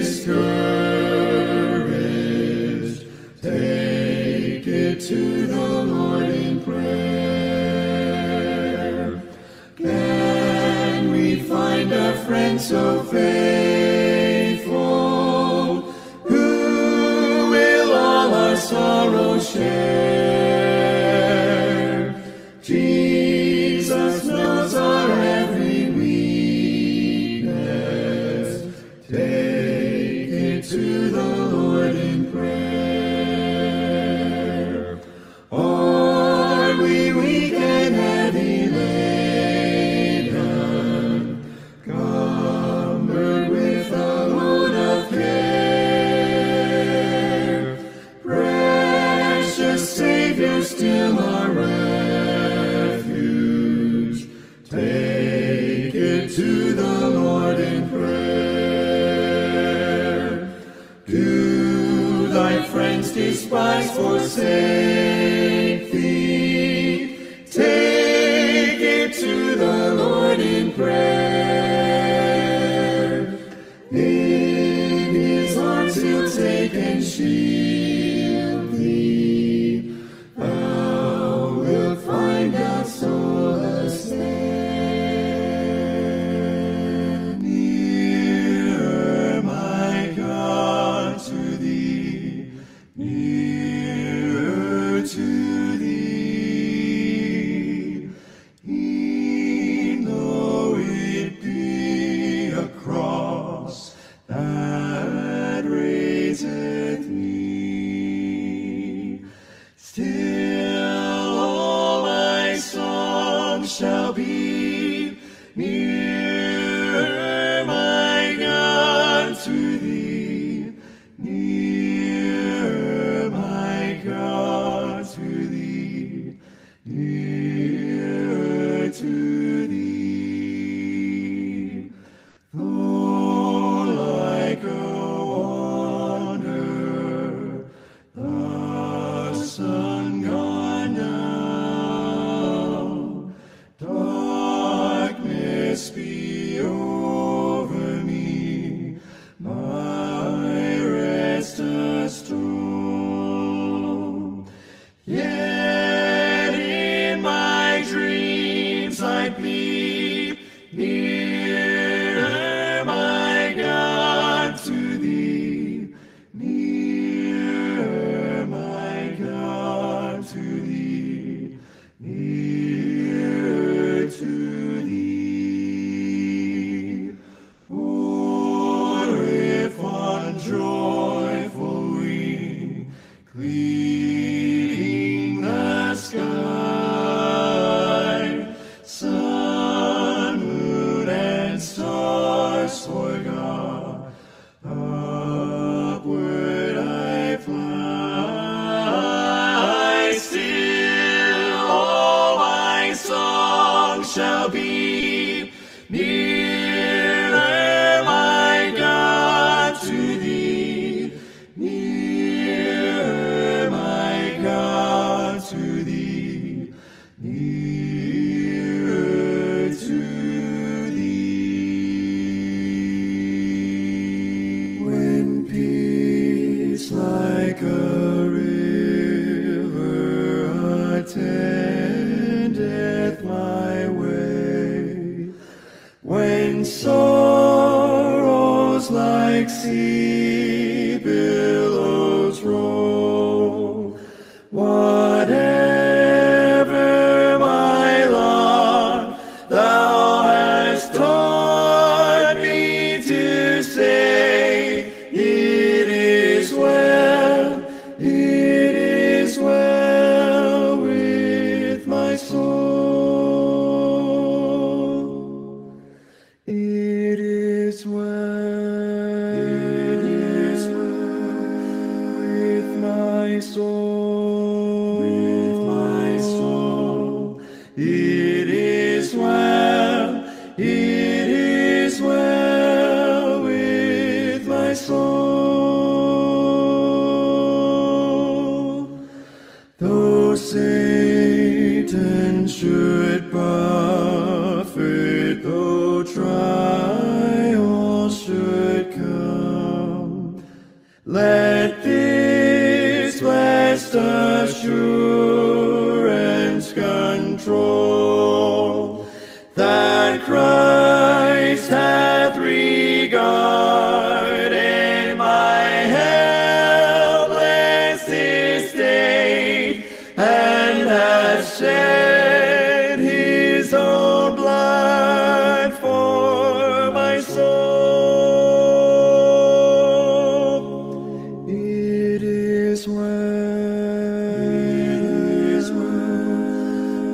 discouraged, take it to the Lord in prayer. Can we find a friend so faithful, who will all our sorrows share? Jesus knows our every weakness. Take it to the Lord in prayer. Are we weak and heavy laden, cumbered with a load of care? Precious Savior, still our refuge, take it to the Lord in prayer. Do thy friends despise, forsake thee? Take it to the Lord in prayer. In his arms he'll take and shield thee. Thou wilt find a solace there. Nearer, my God, to thee, nearer to thee. E'en though it be a cross that raiseth me, still all my song shall be nearer, my God, to thee, nearer, my God, to thee, nearer to thee. Though like a wanderer, the sun gone down, darkness be over me, my rest a stone. Yet in my dreams I plead, nearer, my God, to thee, nearer, my God, to thee, nearer to thee. For if on joyful wing, cleaving the sky, sun, moon, and stars forgot, upward I fly, still all my song shall be nearer, my God, to thee, nearer, my God, to thee, nearer to thee. When peace like a river attendeth my way, when sorrows like sea billows roll, whatever my lot, thou hast taught me to say, it is well, it is well with my soul. It is well, it is well with my soul, with my soul. It is well, it is well with my soul. Though Satan should buffet, though trials should come, control, that Christ hath regarded my helpless estate, and hath shed his own blood for my soul. It is well,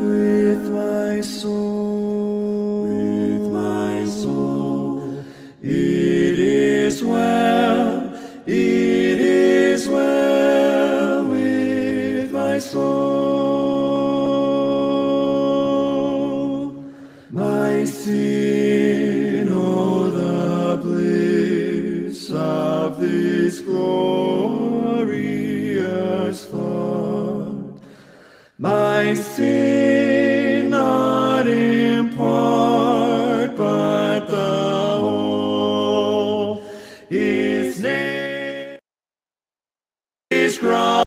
with my soul, It is well, with my soul. My sin, oh, the bliss of this glorious thought. My sin, not in part, but the whole. His name is Christ.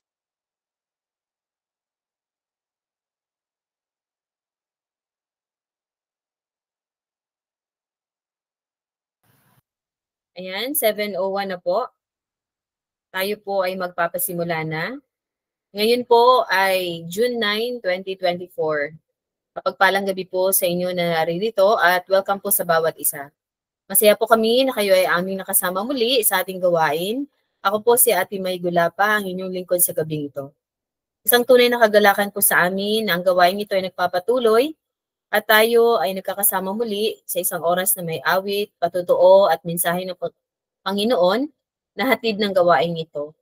Ayan, 7:01 na po. Tayo po ay magpapasimula na. Ngayon po ay June 9, 2024. Mapagpalang gabi po sa inyo na naririto at welcome po sa bawat isa. Masaya po kami na kayo ay aming nakasama muli sa ating gawain. Ako po si Ate May Gulapa, ang inyong lingkod sa gabing ito. Isang tunay na kagalakan po sa amin na ang gawain ito ay nagpapatuloy at tayo ay nagkakasama muli sa isang oras na may awit, patutuo at mensahe ng Panginoon na hatid ng gawain ito.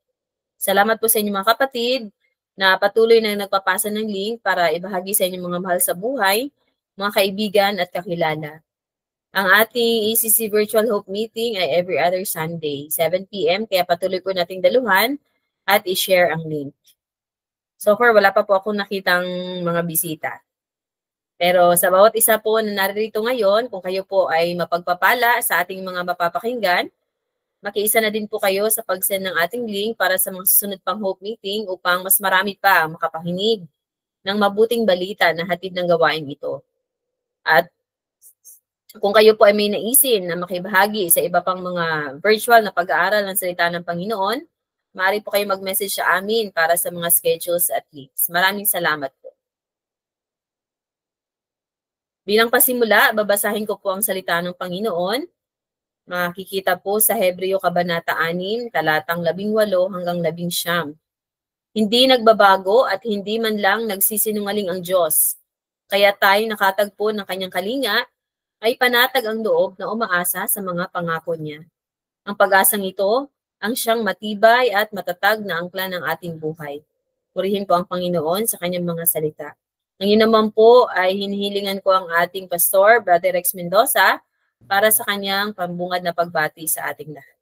Salamat po sa inyong mga kapatid na patuloy na nagpapasa ng link para ibahagi sa inyong mga mahal sa buhay, mga kaibigan at kakilala. Ang ating ECC Virtual Hope Meeting ay every other Sunday, 7 p.m. Kaya patuloy po nating daluhan at i-share ang link. So far, wala pa po akong nakitang mga bisita. Pero sa bawat isa po na naririto ngayon, kung kayo po ay mapagpapala sa ating mga mapapakinggan, makiisa na din po kayo sa pag-send ng ating link para sa mga susunod pang Hope Meeting upang mas marami pa makapakinig ng mabuting balita na hatid ng gawain ito. At kung kayo po ay may naisin na makibahagi sa iba pang mga virtual na pag-aaral ng salita ng Panginoon, maaari po kayo mag-message sa amin para sa mga schedules at links. Maraming salamat po. Bilang pasimula, babasahin ko po ang salita ng Panginoon. Makikita po sa Hebreo Kabanata 6, talatang 18 hanggang 19. Hindi nagbabago at hindi man lang nagsisinungaling ang Diyos. Kaya tayo nakatagpo ng kanyang kalinga ay panatag ang loob na umaasa sa mga pangako niya. Ang pag-asang ito ang siyang matibay at matatag na angkla ng ating buhay. Purihin po ang Panginoon sa kanyang mga salita. Ngayon naman po ay hinihilingan ko ang ating pastor, Brother Rex Mendoza, para sa kanyang pambungad na pagbati sa ating lahat.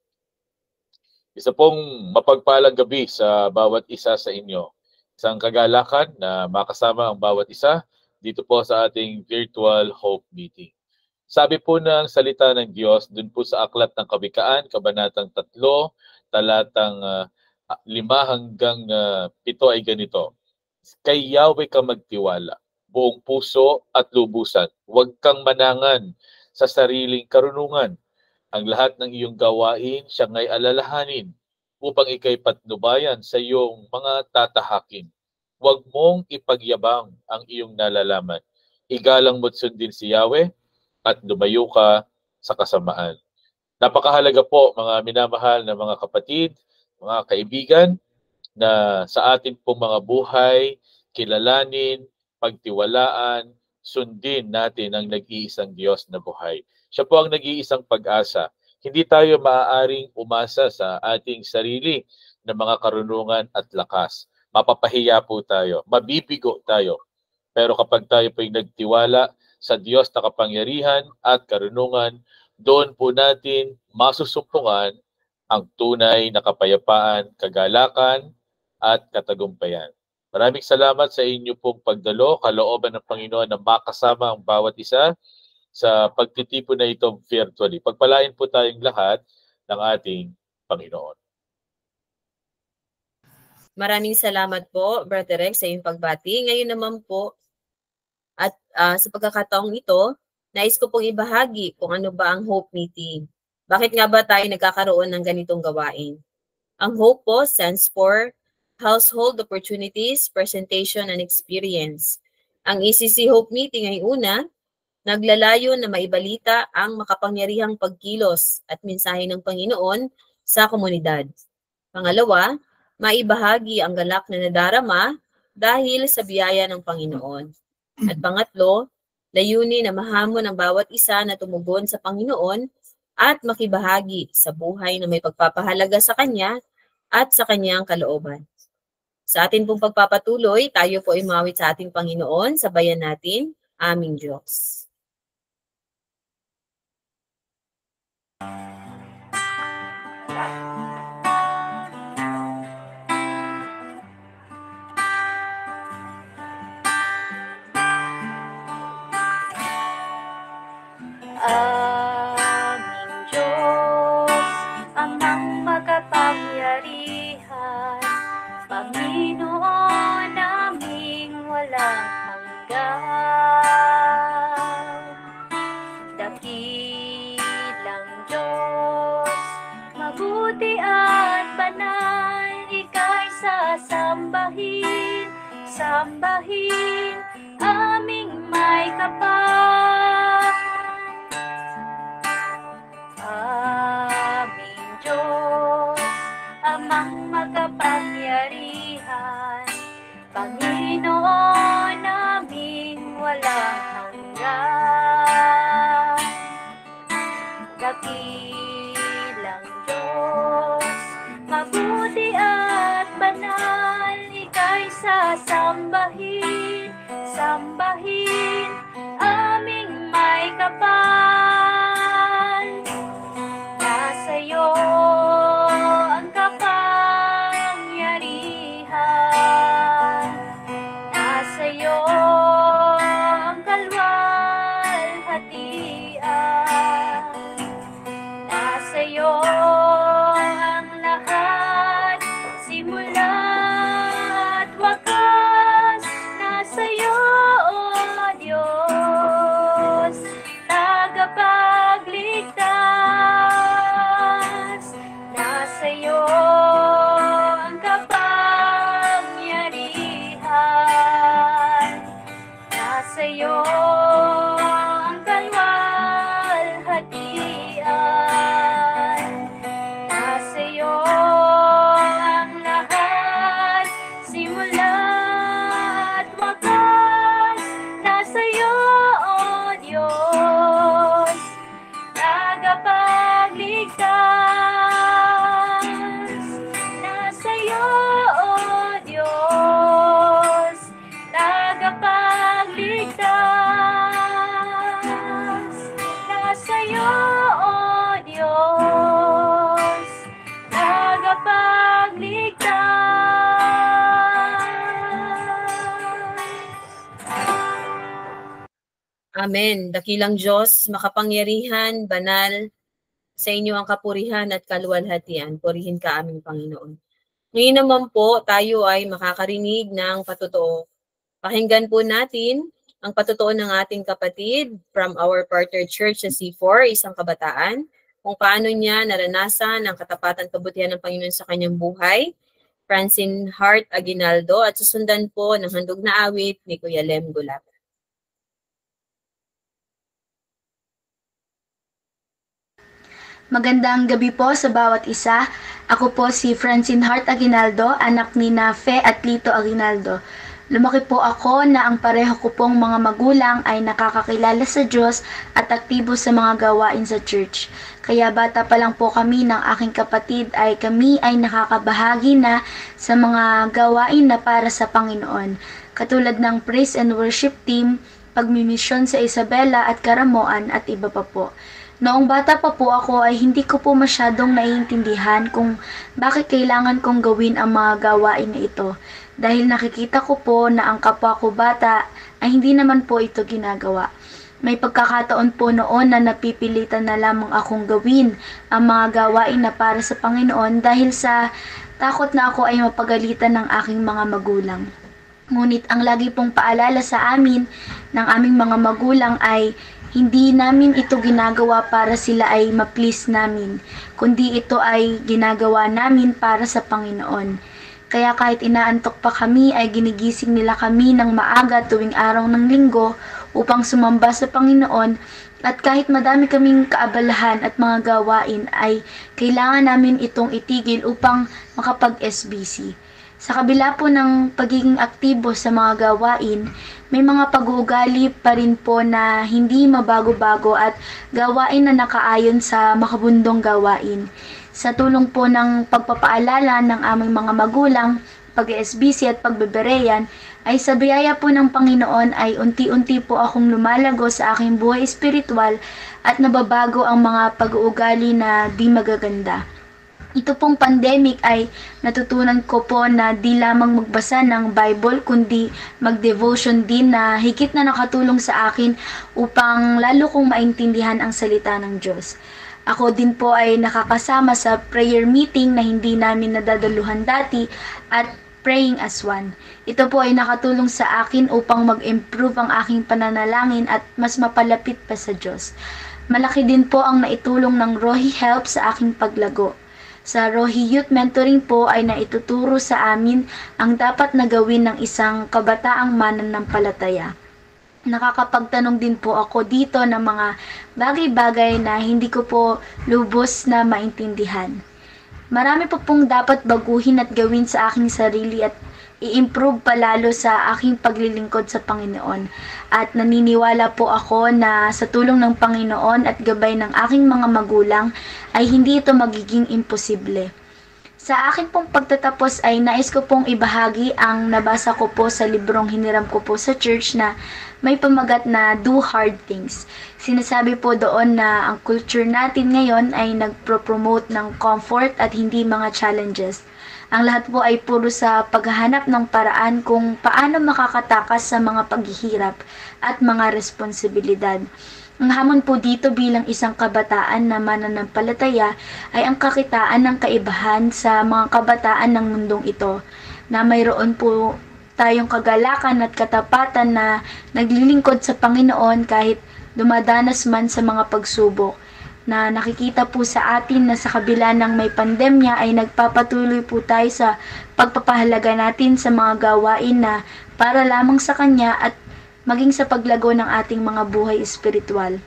Isa pong mapagpalang gabi sa bawat isa sa inyo. Isang kagalakan na makasama ang bawat isa dito po sa ating virtual Hope Meeting. Sabi po ng salita ng Diyos dun po sa Aklat ng Kawikaan, Kabanatang 3, talatang 5 hanggang 7 ay ganito. Kay Yahweh ka magtiwala, buong puso at lubusan. Huwag kang manangan sa sariling karunungan. Ang lahat ng iyong gawain siya ngay alalahanin upang ikay patnubayan sa iyong mga tatahakin. Huwag mong ipagyabang ang iyong nalalaman. Igalang mo't sundin si Yahweh at lumayo ka sa kasamaan. Napakahalaga po mga minamahal na mga kapatid, mga kaibigan, na sa ating pong mga buhay, kilalanin, pagtiwalaan, sundin natin ang nag-iisang Diyos na buhay. Siya po ang nag-iisang pag-asa. Hindi tayo maaaring umasa sa ating sarili na mga karunungan at lakas. Mapapahiya po tayo, mabibigo tayo. Pero kapag tayo po yung nagtiwala sa Diyos na kapangyarihan at karunungan, doon po natin masusumpungan ang tunay na kapayapaan, kagalakan, at katagumpayan. Maraming salamat sa inyo pong pagdalo, kalooban ng Panginoon na makasama ang bawat isa sa pagtitipon na ito virtually. Pagpalain po tayong lahat ng ating Panginoon. Maraming salamat po, Brother Rex, sa iyong pagbati. Ngayon naman po At sa pagkakataong ito, nais ko pong ibahagi kung ano ba ang Hope Meeting. Bakit nga ba tayo nagkakaroon ng ganitong gawain? Ang Hope po stands for Household Opportunities, Presentation, and Experience. Ang ECC Hope Meeting ay una, naglalayo na maibalita ang makapangyarihang pagkilos at mensahe ng Panginoon sa komunidad. Pangalawa, maibahagi ang galak na nadarama dahil sa biyaya ng Panginoon. At pangatlo, layunin na mahamon ang bawat isa na tumugon sa Panginoon at makibahagi sa buhay na may pagpapahalaga sa Kanya at sa Kanyang kalooban. Sa atin pong pagpapatuloy, tayo po ay mawit sa ating Panginoon, sabayan natin, aming Diyos. Aming Diyos, Amang makapangyarihan, Panginoon naming walang hanggan. Dakilang Diyos, mabuti at banal, Ika'y sasambahin, sambahin, aming may kapal. Aming Diyos, Amang makapangyarihan, Panginoon naming walang hanggan. Dakilang Diyos, mabuti at banal, Ika'y sasambahin, sambahin, aming may kapal. Nasa'yo ang kapangyarihan, nasa'yo ang kalwalhatian, nasa'yo ang lahat, simula at wakas, nasa'yo, O Diyos, tagapagligtas, nasa'yo ang kapangyarihan, nasa'yo ang kalwalhatian, nasa'yo ang lahat, simula at wakas, nasa'yo, O Diyos, tagapagligtas, nasa'yo, O Diyos, tagapagligtas, nasa'yo, O Diyos, tagapagligtas. Amen. Dakilang Diyos, makapangyarihan, banal, sa inyo ang kapurihan at kaluwalhatian. Purihin ka aming Panginoon. Ngayon naman po, tayo ay makakarinig ng patotoo. Pakinggan po natin ang patotoo ng ating kapatid from our partner church sa C4, isang kabataan, kung paano niya naranasan ang katapatan kabutihan ng Panginoon sa kanyang buhay, Francine Hart Aguinaldo, at susundan po ng handog na awit ni Kuya Lem Gulap. Magandang gabi po sa bawat isa. Ako po si Francine Hart Aguinaldo, anak ni Fe at Lito Aguinaldo. Lumaki po ako na ang pareho ko pong mga magulang ay nakakakilala sa Diyos at aktibo sa mga gawain sa church. Kaya bata pa lang po kami ng aking kapatid ay kami ay nakakabahagi na sa mga gawain na para sa Panginoon. Katulad ng praise and worship team, pagmimisyon sa Isabela at Karamoan at iba pa po. Noong bata pa po ako ay hindi ko po masyadong naiintindihan kung bakit kailangan kong gawin ang mga gawain na ito. Dahil nakikita ko po na ang kapwa ko bata ay hindi naman po ito ginagawa. May pagkakataon po noon na napipilitan na lamang akong gawin ang mga gawain na para sa Panginoon dahil sa takot na ako ay mapagalitan ng aking mga magulang. Ngunit ang lagi pong paalala sa amin ng aming mga magulang ay hindi namin ito ginagawa para sila ay ma-please namin, kundi ito ay ginagawa namin para sa Panginoon. Kaya kahit inaantok pa kami ay ginigising nila kami ng maaga tuwing araw ng linggo upang sumamba sa Panginoon, at kahit madami kaming kaabalahan at mga gawain ay kailangan namin itong itigil upang makapag-SBC. Sa kabila po ng pagiging aktibo sa mga gawain, may mga pag-uugali pa rin po na hindi mabago-bago at gawain na nakaayon sa makabundong gawain. Sa tulong po ng pagpapaalala ng aming mga magulang, pag-SBC at pagbebereyan, ay sa biyaya po ng Panginoon ay unti-unti po akong lumalago sa aking buhay espiritual at nababago ang mga pag-uugali na di magaganda. Ito pong pandemic ay natutunan ko po na di lamang magbasa ng Bible kundi mag-devotion din na higit na nakatulong sa akin upang lalo kong maintindihan ang salita ng Diyos. Ako din po ay nakakasama sa prayer meeting na hindi namin nadadaluhan dati at praying as one. Ito po ay nakatulong sa akin upang mag-improve ang aking pananalangin at mas mapalapit pa sa Diyos. Malaki din po ang naitulong ng Rohi Help sa aking paglago. Sa Rohi Youth Mentoring po ay naituturo sa amin ang dapat na gawin ng isang kabataang mananampalataya. Nakakapagtanong din po ako dito ng mga bagay-bagay na hindi ko po lubos na maintindihan. Marami po pong dapat baguhin at gawin sa aking sarili at i-improve palalo sa aking paglilingkod sa Panginoon. At naniniwala po ako na sa tulong ng Panginoon at gabay ng aking mga magulang ay hindi ito magiging imposible. Sa akin pong pagtatapos ay nais ko pong ibahagi ang nabasa ko po sa librong hiniram ko po sa church na may pamagat na Do Hard Things. Sinasabi po doon na ang culture natin ngayon ay nagpro-promote ng comfort at hindi mga challenges. Ang lahat po ay puro sa paghahanap ng paraan kung paano makakatakas sa mga paghihirap at mga responsibilidad. Ang hamon po dito bilang isang kabataan na mananampalataya ay ang kakitaan ng kaibahan sa mga kabataan ng mundong ito, na mayroon po tayong kagalakan at katapatan na naglilingkod sa Panginoon kahit dumadanas man sa mga pagsubok, na nakikita po sa atin na sa kabila ng may pandemya ay nagpapatuloy po tayo sa pagpapahalaga natin sa mga gawain na para lamang sa Kanya at maging sa paglago ng ating mga buhay espiritual.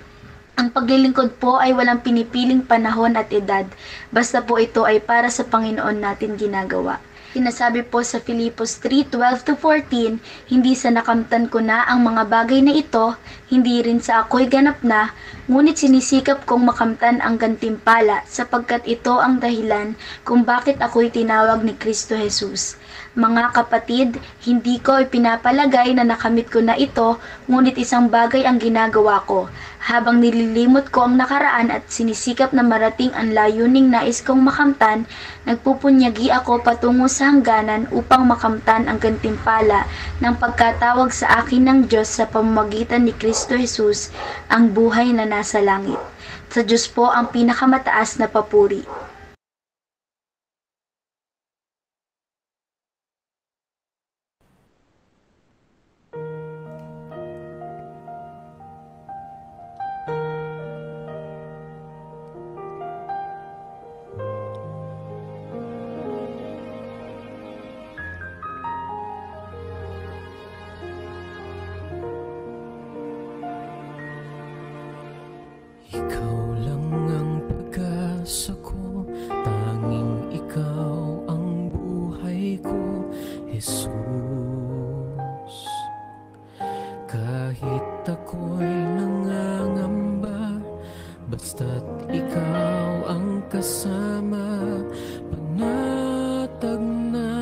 Ang paglilingkod po ay walang pinipiling panahon at edad, basta po ito ay para sa Panginoon natin ginagawa. Sinasabi po sa Filipos 3:12-14, hindi sa nakamtan ko na ang mga bagay na ito, hindi rin sa ako'y ganap na, ngunit sinisikap kong makamtan ang gantimpala sapagkat ito ang dahilan kung bakit ako'y tinawag ni Kristo Jesus. Mga kapatid, hindi ko ipinapalagay na nakamit ko na ito, ngunit isang bagay ang ginagawa ko. Habang nililimot ko ang nakaraan at sinisikap na marating ang layuning nais kong makamtan, nagpupunyagi ako patungo sa hangganan upang makamtan ang gantimpala ng pagkatawag sa akin ng Diyos sa pamamagitan ni Kristo Jesus, ang buhay na nasa langit. Sa Diyos po ang pinakamataas na papuri. Ikaw lang ang pag-asa ko, tanging ikaw ang buhay ko, Jesus. Kahit ako'y nangangamba, basta't ikaw ang kasama, panatag na.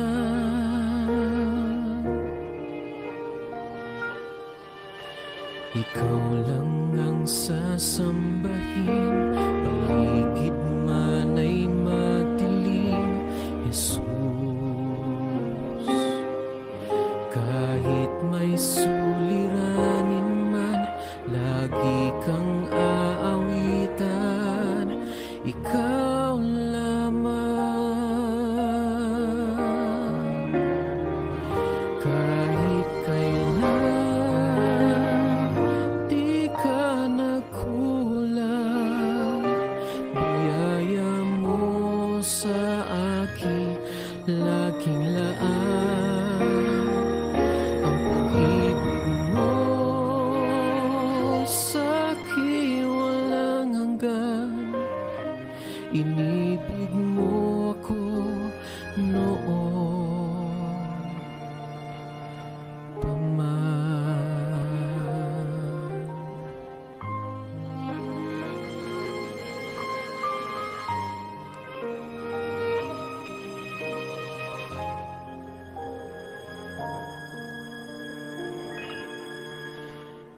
Ikaw lang ang sasambahin, paligid man ay madilim, Jesus. Kahit may suliranin man, lagi kang aawitan, ikaw lamang. Kahit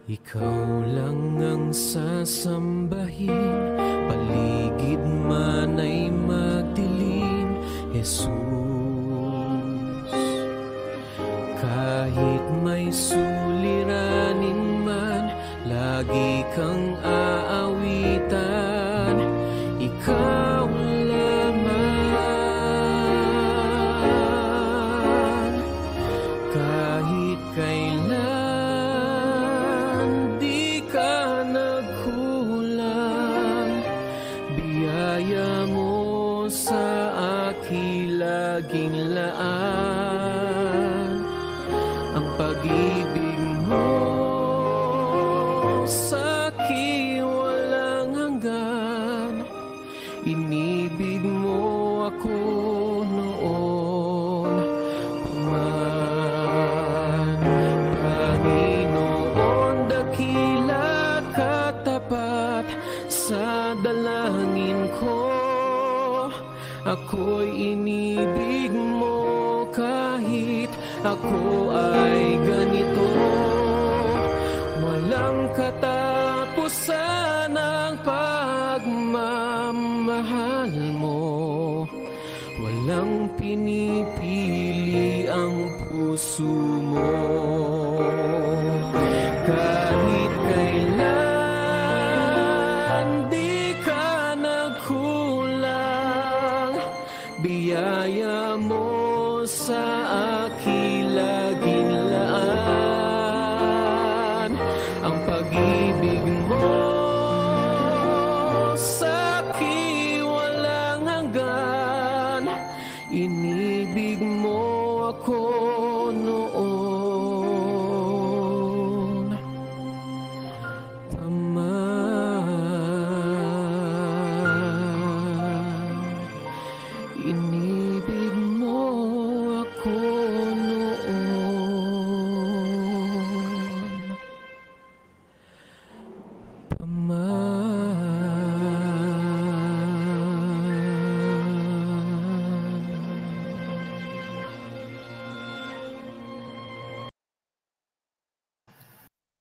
Ikaw lang ang sasambahin, paligid man ay magdilim, Jesus. Kahit may suliranin man, lagi kang aawitan, ikaw lamang. Kahit kailan di ka nagkulang, biyaya mo sa akin laging laan. Ang pag-ibig mo sa'kin walang hanggan, inibig mo ako noon pa man. Panginoon, dakila katapat sa dalangin ko, ako'y inibig mo kahit ako ay ganito. Walang katapusan ang pagmamahal mo, walang pinipili ang puso mo. Kahit kailan di ka nagkulang, biyaya mo sa akin laging laan. Ang pag-ibig mo sa'kin walang hanggan, inibig mo ako noon pa man. Inibig mo ako noon pa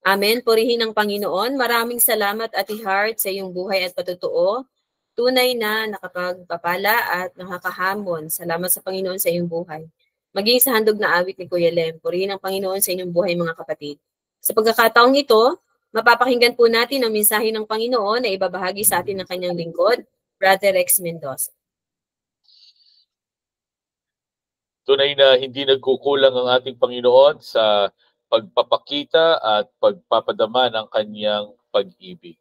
Amen. Purihin ang Panginoon. Maraming salamat, Ate Heart, sa iyong buhay at patutuo. Tunay na nakapagpapala at nakakahamon. Salamat sa Panginoon sa iyong buhay. Maging sa handog na awit ni Kuya Lem, purihin ang Panginoon sa inyong buhay, mga kapatid. Sa pagkakataong ito, mapapakinggan po natin ang mensahe ng Panginoon na ibabahagi sa atin ng kanyang lingkod, Brother Rex Mendoza. Tunay na hindi nagkukulang ang ating Panginoon sa pagpapakita at pagpapadama ng kanyang pag-ibig.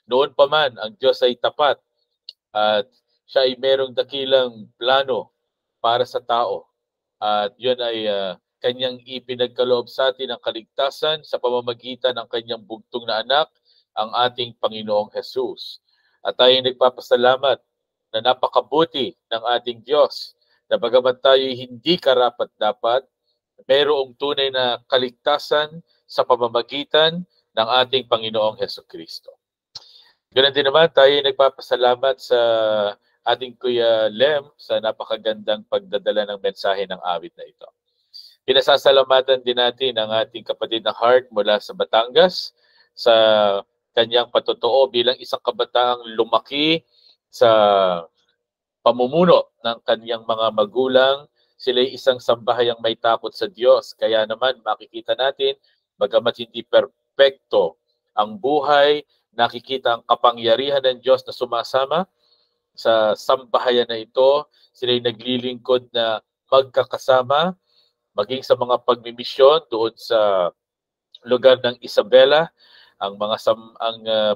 Noon pa man, ang Diyos ay tapat at siya ay merong dakilang plano para sa tao. At yun ay kanyang ipinagkaloob sa atin ang kaligtasan sa pamamagitan ng kanyang bugtong na anak, ang ating Panginoong Jesus. At tayo nagpapasalamat na napakabuti ng ating Diyos na bagamat tayo hindi karapat-dapat, mayroong tunay na kaligtasan sa pamamagitan ng ating Panginoong Hesukristo. Ganoon din naman, tayo nagpapasalamat sa ating Kuya Lem sa napakagandang pagdadala ng mensahe ng awit na ito. Pinasasalamatan din natin ang ating kapatid na Heart mula sa Batangas sa kanyang patutuo bilang isang kabataang lumaki sa pamumuno ng kanyang mga magulang. Sila'y isang sambahayang may takot sa Diyos. Kaya naman makikita natin, bagamat hindi perpekto ang buhay, nakikita ang kapangyarihan ng Diyos na sumasama sa sambahayan na ito. Sila'y naglilingkod na magkakasama, maging sa mga pagmimisyon doon sa lugar ng Isabela. Ang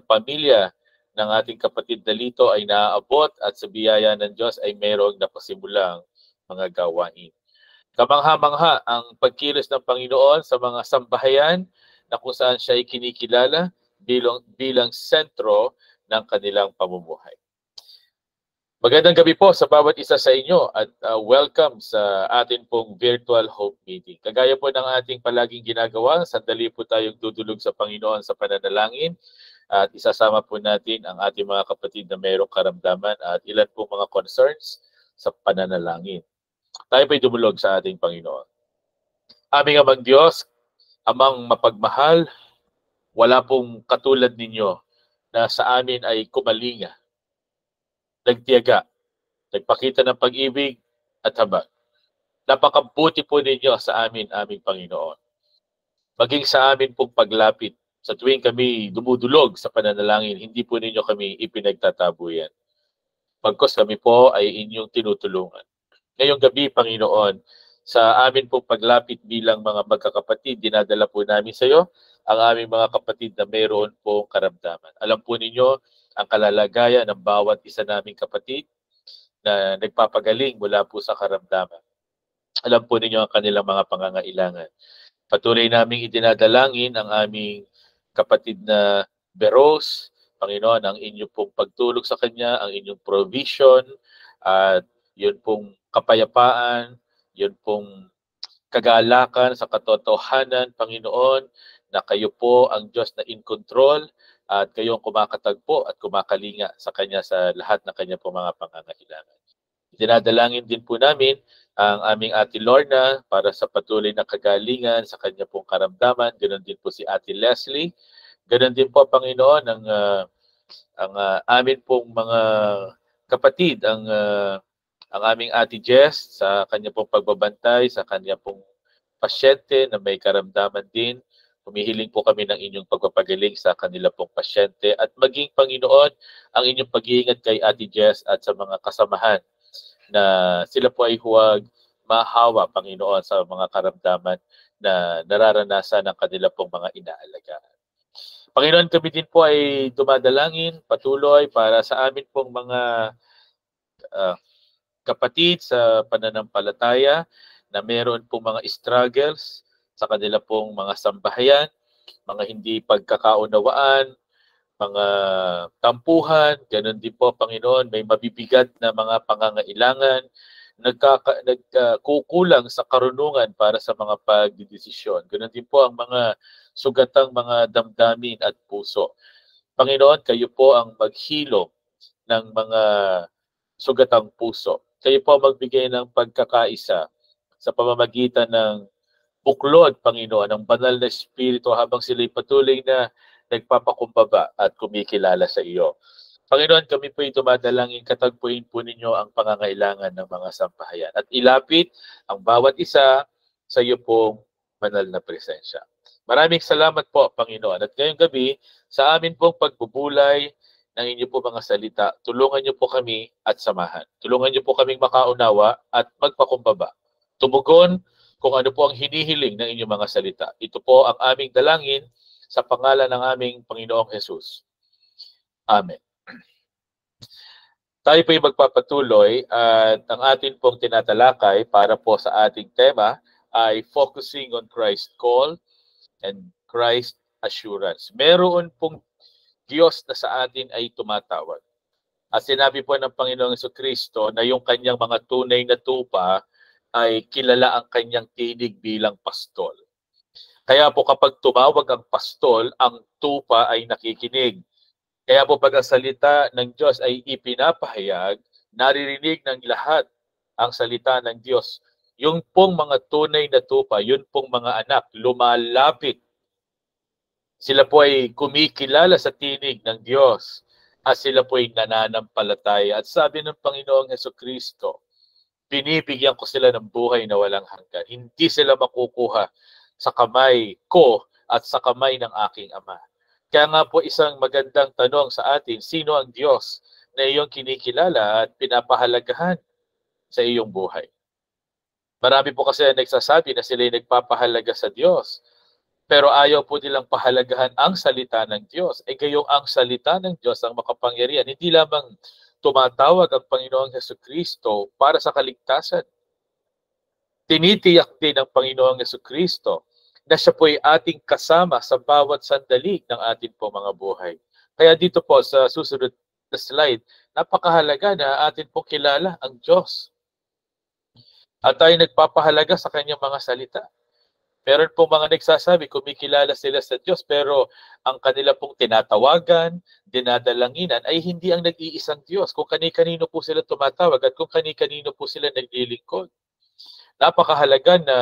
pamilya ng ating kapatid Dalito ay naaabot at sa biyaya ng Diyos ay mayroong napasimulang mga gawain. Kamangha-mangha ang pagkilos ng Panginoon sa mga sambahayan na kung saan siya ay kinikilala bilang sentro ng kanilang pamumuhay. Magandang gabi po sa bawat isa sa inyo at welcome sa atin pong virtual Hope Meeting. Kagaya po ng ating palaging ginagawa, sandali po tayong dudulog sa Panginoon sa pananalangin at isasama po natin ang ating mga kapatid na mayroong karamdaman at ilan po mga concerns sa pananalangin. Tayo po'y dumulog sa ating Panginoon. Aming Amang Diyos, Amang mapagmahal, wala pong katulad ninyo na sa amin ay kumalinga, nagtiyaga, nagpakita ng pag-ibig at habag. Napakabuti po ninyo sa amin, aming Panginoon. Maging sa amin pong paglapit, sa tuwing kami dumudulog sa pananalangin, hindi po ninyo kami ipinagtatabuyan. Pagkos kami po ay inyong tinutulungan. Ngayong gabi, Panginoon, sa amin pong paglapit bilang mga magkakapatid, dinadala po namin sa iyo ang aming mga kapatid na mayroon pong karamdaman. Alam po ninyo ang kalalagayan ng bawat isa naming kapatid na nagpapagaling mula po sa karamdaman. Alam po ninyo ang kanilang mga pangangailangan. Patuloy naming idinadalangin ang aming kapatid na Beros, Panginoon, ang inyong pong pagtulog sa kanya, ang inyong provision, at yun pong kapayapaan, yun pong kagalakan sa katotohanan, Panginoon, na kayo po ang Diyos na in control at kayong kumakatagpo at kumakalinga sa kanya sa lahat ng kanya pong mga pangangailangan. Dinadalangin din po namin ang aming Ate Lorna para sa patuloy na kagalingan sa kanya pong karamdaman. Ganon din po si Ate Leslie. Ganon din po, Panginoon, ang amin pong mga kapatid, ang aming Ate Jess sa kanya pong pagbabantay, sa kanya pong pasyente na may karamdaman din. Humihiling po kami ng inyong pagpapagaling sa kanila pong pasyente at maging, Panginoon, ang inyong pag-iingat kay Ate Jess at sa mga kasamahan na sila po ay huwag mahawa, Panginoon, sa mga karamdaman na nararanasan ng kanila pong mga inaalagaan. Panginoon, kami din po ay dumadalangin patuloy para sa amin pong mga kapatid sa pananampalataya na meron pong mga struggles sa kanila pong mga sambahayan, mga hindi pagkakaunawaan, mga tampuhan, ganun din po, Panginoon, may mabibigat na mga pangangailangan, nagkukulang sa karunungan para sa mga pagdidesisyon. Ganun din po ang mga sugatang mga damdamin at puso. Panginoon, kayo po ang maghilom ng mga sugatang puso. Kayo po magbigay ng pagkakaisa sa pamamagitan ng buklod, Panginoon, ng banal na Espiritu habang sila'y patuloy na nagpapakumbaba at kumikilala sa iyo. Panginoon, kami po ay dumadalangin, katagpuin po ninyo ang pangangailangan ng mga sambahayan at ilapit ang bawat isa sa iyo pong banal na presensya. Maraming salamat po, Panginoon. At ngayong gabi, sa amin pong pagbubulay ng inyo po mga salita, tulungan niyo po kami at samahan. Tulungan niyo po kaming makaunawa at magpakumbaba. Tumugon kung ano po ang hinihiling ng inyong mga salita. Ito po ang aming dalangin sa pangalan ng aming Panginoong Jesus. Amen. Tayo po ay magpapatuloy at ang atin pong tinatalakay para po sa ating tema ay focusing on Christ's call and Christ's assurance. Meron pong Diyos na sa atin ay tumatawag. At sinabi po ng Panginoong Jesucristo na yung kanyang mga tunay na tupa ay kilala ang kanyang tinig bilang pastol. Kaya po kapag tumawag ang pastol, ang tupa ay nakikinig. Kaya po pag ang salita ng Diyos ay ipinapahayag, naririnig ng lahat ang salita ng Diyos. Yung pong mga tunay na tupa, yun pong mga anak, lumalapit. Sila po ay kumikilala sa tinig ng Diyos at sila po ay nananampalataya. At sabi ng Panginoong Jesucristo, binibigyan ko sila ng buhay na walang hanggan. Hindi sila makukuha sa kamay ko at sa kamay ng aking Ama. Kaya nga po isang magandang tanong sa atin, sino ang Diyos na iyong kinikilala at pinapahalagahan sa iyong buhay? Marami po kasi nagsasabi na sila ay nagpapahalaga sa Diyos, pero ayaw po nilang pahalagahan ang salita ng Diyos. E gayong ang salita ng Diyos ang makapangyarihan, hindi lamang tumatawag ang Panginoong Jesucristo para sa kaligtasan. Tinitiyak din ng Panginoong Jesucristo na siya po ay ating kasama sa bawat sandali ng ating po mga buhay. Kaya dito po sa susunod na slide, napakahalaga na atin pong kilala ang Diyos. At tayo nagpapahalaga sa kanyang mga salita. Meron pong mga nagsasabi, kumikilala sila sa Diyos, pero ang kanila pong tinatawagan, dinadalanginan, ay hindi ang nag-iisang Diyos. Kung kani-kanino po sila tumatawag at kung kani-kanino po sila naglilingkod. Napakahalaga na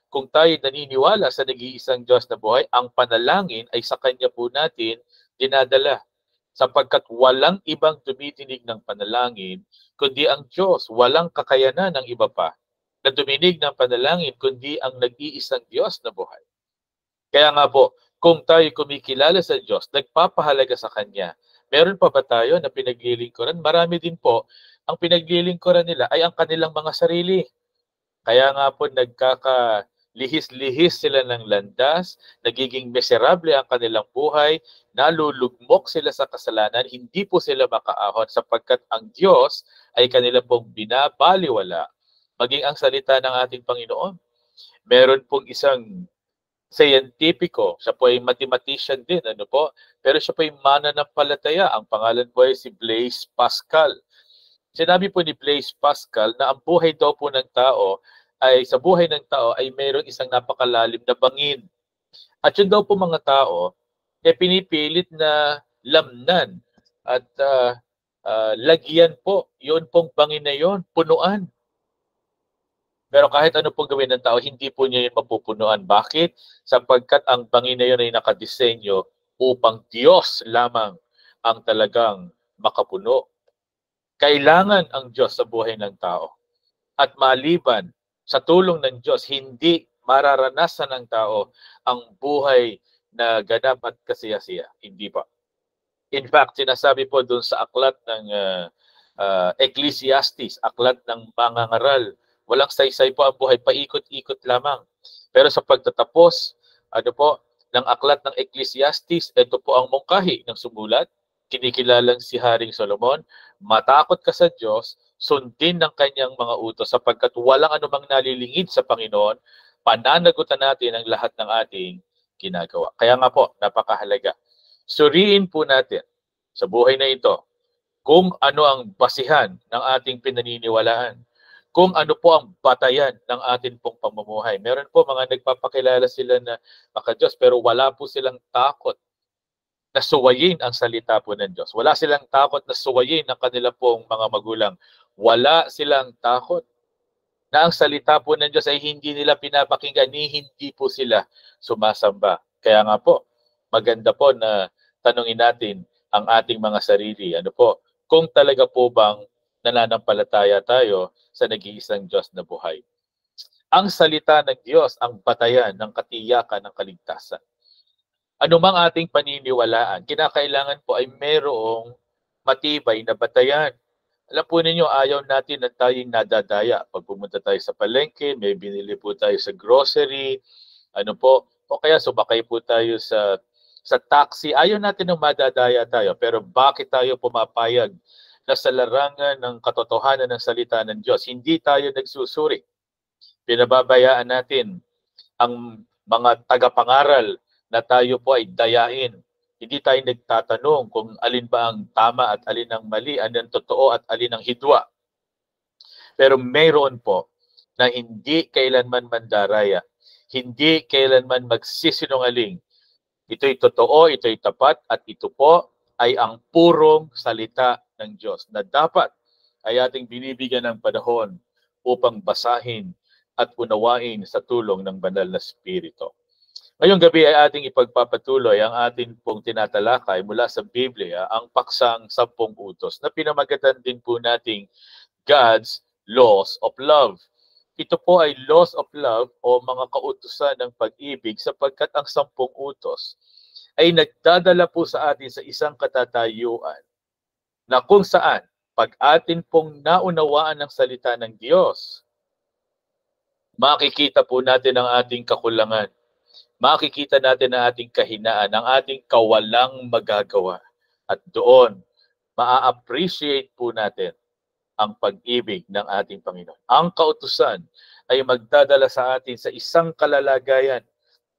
kung tayo naniniwala sa nag-iisang Diyos na buhay, ang panalangin ay sa Kanya po natin dinadala. Sapagkat walang ibang tumidinig ng panalangin, kundi ang Diyos. Walang kakayanan ng iba pa na tuminig ng panalangin, kundi ang nag-iisang Diyos na buhay. Kaya nga po, kung tayo kumikilala sa Diyos, nagpapahalaga sa Kanya, meron pa ba tayo na pinaglilingkuran? Marami din po, ang pinaglilingkuran nila ay ang kanilang mga sarili. Kaya nga po, nagkakalihis-lihis sila ng landas, nagiging miserable ang kanilang buhay, nalulugmok sila sa kasalanan, hindi po sila makaahon sapagkat ang Diyos ay kanila pong binabaliwala, maging ang salita ng ating Panginoon. Meron pong isang scientifico, siya po ay mathematician din, pero siya po ay mananampalataya. Ang pangalan po ay si Blaise Pascal. Sinabi po ni Blaise Pascal na ang buhay daw po ng tao sa buhay ng tao ay mayroong isang napakalalim na bangin. At yun daw po mga tao pinipilit na lamnan at lagyan po yun pong bangin na yun, punuan. Pero kahit ano pong gawin ng tao, hindi po niya yun mapupunuan. Bakit? Sapagkat ang bangin na yun ay nakadisenyo upang Diyos lamang ang talagang makapuno. Kailangan ang Diyos sa buhay ng tao. At maliban sa tulong ng Diyos, hindi mararanasan ng tao ang buhay na ganap at kasiyasiya. Hindi pa. In fact, sinasabi po doon sa aklat ng Ecclesiastes, aklat ng mangangaral, walang saysay po ang buhay, paikot-ikot lamang. Pero sa pagtatapos, ng aklat ng Ecclesiastes, ito po ang mungkahi ng sumulat, kinikilalang si Haring Solomon, matakot ka sa Diyos, sundin ng kanyang mga utos, sapagkat walang anumang nalilingid sa Panginoon, pananagutan natin ang lahat ng ating ginagawa. Kaya nga po, napakahalaga. Suriin po natin sa buhay na ito kung ano ang basihan ng ating pinaniniwalaan, kung ano po ang batayan ng atin pong pamumuhay. Meron po mga nagpapakilala sila na maka-Diyos pero wala po silang takot na suwayin ang salita po ng Diyos. Wala silang takot na suwayin ang kanila pong mga magulang. Wala silang takot na ang salita po ng Diyos ay hindi nila pinapakinggan, hindi po sila sumasamba. Kaya nga po, maganda po na tanungin natin ang ating mga sarili. Kung talaga po bang nananampalataya tayo sa nag-iisang Diyos na buhay. Ang salita ng Diyos ang batayan ng katiyakan ng kaligtasan. Anumang ating paniniwalaan, kinakailangan po ay mayroong matibay na batayan. Alam po ninyo, ayaw natin na tayong nadadaya. Pag pumunta tayo sa palengke, may binili po tayo sa grocery, o kaya sumakay po tayo sa taxi. Ayaw natin ng madadaya tayo. Pero bakit tayo pumapayag na sa larangan ng katotohanan ng salita ng Diyos, hindi tayo nagsusuri? Pinababayaan natin ang mga tagapangaral na tayo po ay dayain. Hindi tayo nagtatanong kung alin ba ang tama at alin ang mali, alin ang totoo at alin ang hidwa. Pero mayroon po na hindi kailanman mandaraya, hindi kailanman magsisinungaling. Ito'y totoo, ito'y tapat, at ito po ay ang purong salita ng Diyos na dapat ay ating binibigyan ng panahon upang basahin at unawain sa tulong ng banal na Espiritu. Ngayong gabi ay ating ipagpapatuloy ang ating pong tinatalakay mula sa Biblia, ang paksang 10 utos na pinamagatan din po nating God's Laws of Love. Ito po ay laws of love o mga kautusan ng pag-ibig sapagkat ang 10 utos ay nagdadala po sa atin sa isang katatayuan na kung saan pag atin pong naunawaan ng salita ng Diyos, makikita po natin ang ating kakulangan. Makikita natin ang ating kahinaan, ang ating kawalang magagawa. At doon, maa-appreciate po natin ang pag-ibig ng ating Panginoon. Ang kautusan ay magdadala sa atin sa isang kalalagayan.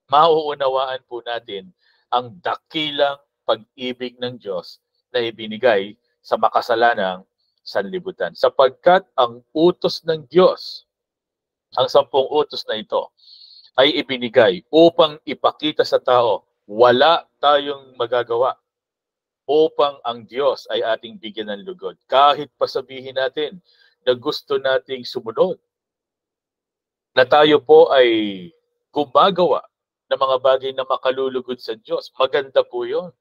Mauunawaan po natin ang dakilang pag-ibig ng Diyos na ibinigay sa makasalanang sanlibutan. Sapagkat ang utos ng Diyos, ang 10 utos na ito, ay ibinigay upang ipakita sa tao, wala tayong magagawa upang ang Diyos ay ating bigyan ng lugod. Kahit pasabihin natin na gusto nating sumunod, na tayo po ay gumagawa ng mga bagay na makalulugod sa Diyos. Maganda po yun.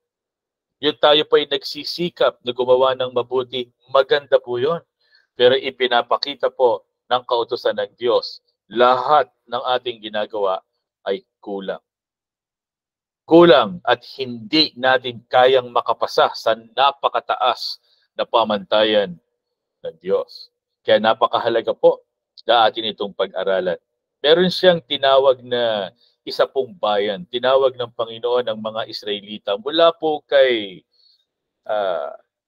Yun tayo po ay nagsisikap na gumawa ng mabuti. Maganda po yun. Pero ipinapakita po ng kautusan ng Diyos, lahat ng ating ginagawa ay kulang. Kulang at hindi natin kayang makapasa sa napakataas na pamantayan ng Diyos. Kaya napakahalaga po na atin itong pag-aralan. Meron siyang tinawag na isa pong bayan. Tinawag ng Panginoon ang mga Israelita mula po kay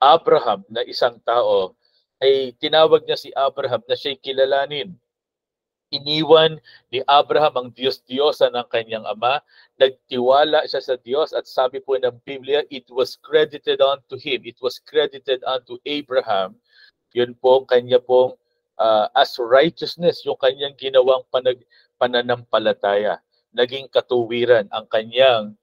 Abraham na isang tao, ay tinawag niya si Abraham na siya'y kilalanin. Iniwan ni Abraham ang Diyos-Diyosan ng kanyang ama, nagtiwala siya sa Diyos at sabi po ng Biblia, it was credited unto him, it was credited unto Abraham. Yun po kanya pong as righteousness, yung kanyang ginawang pananampalataya. Naging katuwiran ang kanyang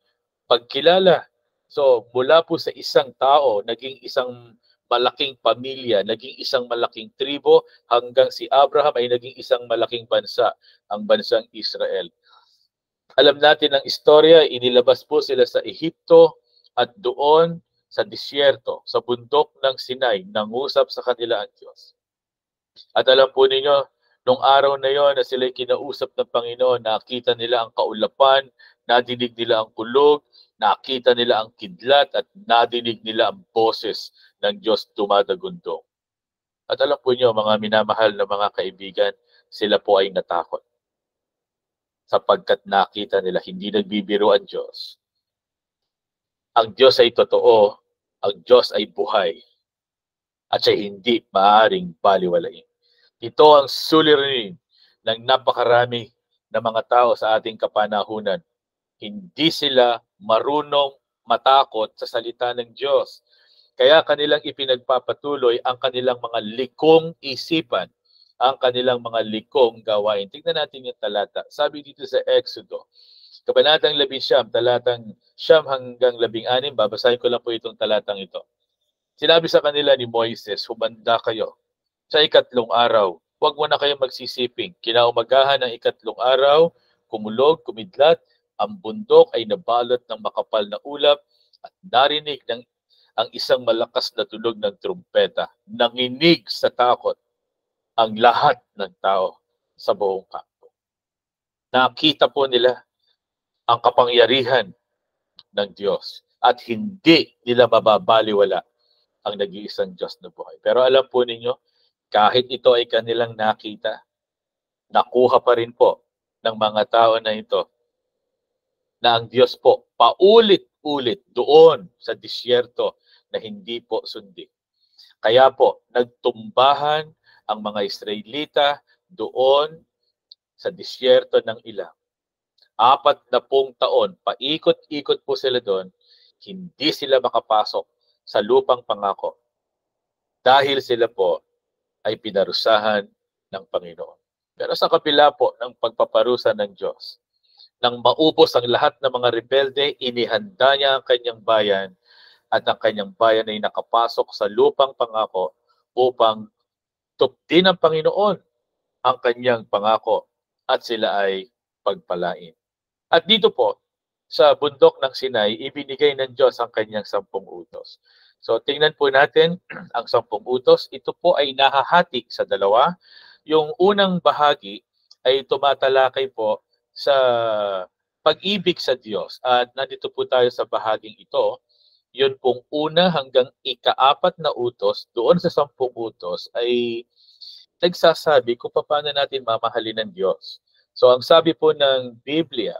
pagkilala. So mula po sa isang tao, naging isang malaking pamilya, naging isang malaking tribo, hanggang si Abraham ay naging isang malaking bansa, ang bansang Israel. Alam natin ang istorya, inilabas po sila sa Ehipto at doon sa disyerto, sa bundok ng Sinai, nangusap sa kanila ang Diyos. At alam po ninyo, nung araw na yon na sila'y kinausap ng Panginoon, nakita nila ang kaulapan, nadinig nila ang kulog, nakita nila ang kidlat at nadinig nila ang boses ng Diyos dumadagundong. At alam po niyo, mga minamahal na mga kaibigan, sila po ay natakot. Sapagkat nakita nila, hindi nagbibiro ang Diyos. Ang Diyos ay totoo, ang Diyos ay buhay, at siya hindi maaaring baliwalain. Ito ang suliranin ng napakarami na mga tao sa ating kapanahunan. Hindi sila marunong matakot sa salita ng Diyos. Kaya kanilang ipinagpapatuloy ang kanilang mga likong isipan, ang kanilang mga likong gawain. Tingnan natin yung talata. Sabi dito sa Exodo, Kabanatang 11, talatang 9 hanggang 16, babasahin ko lang po itong talatang ito. Sinabi sa kanila ni Moises, humanda kayo. Sa ikatlong araw, huwag mo na kayong magsisiping. Kinaumagahan ng ikatlong araw, kumulog, kumidlat, ang bundok ay nabalot ng makapal na ulap at narinig ang isang malakas na tunog ng trumpeta. Nanginig sa takot ang lahat ng tao sa buong kampo. Nakita po nila ang kapangyarihan ng Diyos at hindi nila mababaliwala ang nag-iisang Diyos na buhay. Pero alam po ninyo, kahit ito ay kanilang nakita, nakuha pa rin po ng mga tao na ito na ang Diyos po paulit-ulit doon sa disyerto na hindi po sundi. Kaya po, nagtumbahan ang mga Israelita doon sa disyerto ng Ilang. 40 taon, paikot-ikot po sila doon, hindi sila makapasok sa lupang pangako dahil sila po ay pinarusahan ng Panginoon. Pero sa kabila po ng pagpaparusa ng Diyos, nang maubos ang lahat ng mga rebelde, inihanda niya ang kanyang bayan at ang kanyang bayan ay nakapasok sa lupang pangako upang tuptin ng Panginoon ang kanyang pangako at sila ay pagpalain. At dito po, sa bundok ng Sinai, ibinigay ng Diyos ang kanyang 10 utos. So tingnan po natin ang 10 utos. Ito po ay nahahati sa dalawa. Yung unang bahagi ay tumatalakay po sa pag-ibig sa Diyos. At nandito po tayo sa bahaging ito. Yun pong una hanggang ika-4 na utos, doon sa 10 utos, ay nagsasabi kung paano natin mamahalin ng Diyos. So ang sabi po ng Biblia,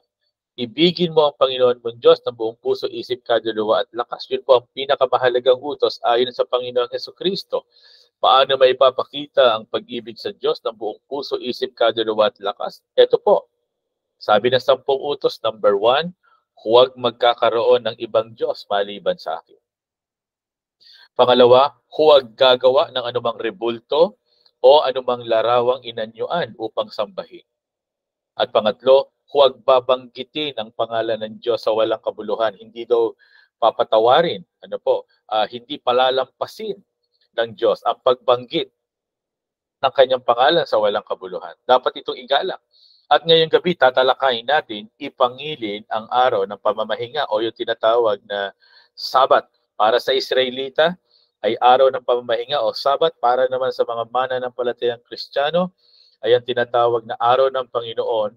ibigin mo ang Panginoon mong Diyos ng buong puso, isip, kaluluwa at lakas. Yun po ang pinakamahalagang utos ayon sa Panginoong Hesukristo. Paano may ipapakita ang pag-ibig sa Diyos ng buong puso, isip, kaluluwa at lakas? Ito po, sabi ng 10 utos, number 1, huwag magkakaroon ng ibang Diyos maliban sa akin. Pangalawa, huwag gagawa ng anumang rebulto o anumang larawang inanyuan upang sambahin. At pangatlo, huwag babanggitin ang pangalan ng Diyos sa walang kabuluhan. Hindi daw papatawarin, hindi palalampasin ng Diyos ang pagbanggit ng kanyang pangalan sa walang kabuluhan. Dapat itong igalang. At ngayong gabi, tatalakayin natin, ipangilin ang araw ng pamamahinga o yung tinatawag na Sabat. Para sa Israelita, ay araw ng pamamahinga o Sabat. Para naman sa mga mananampalatayang Kristiyano, ay ang tinatawag na araw ng Panginoon,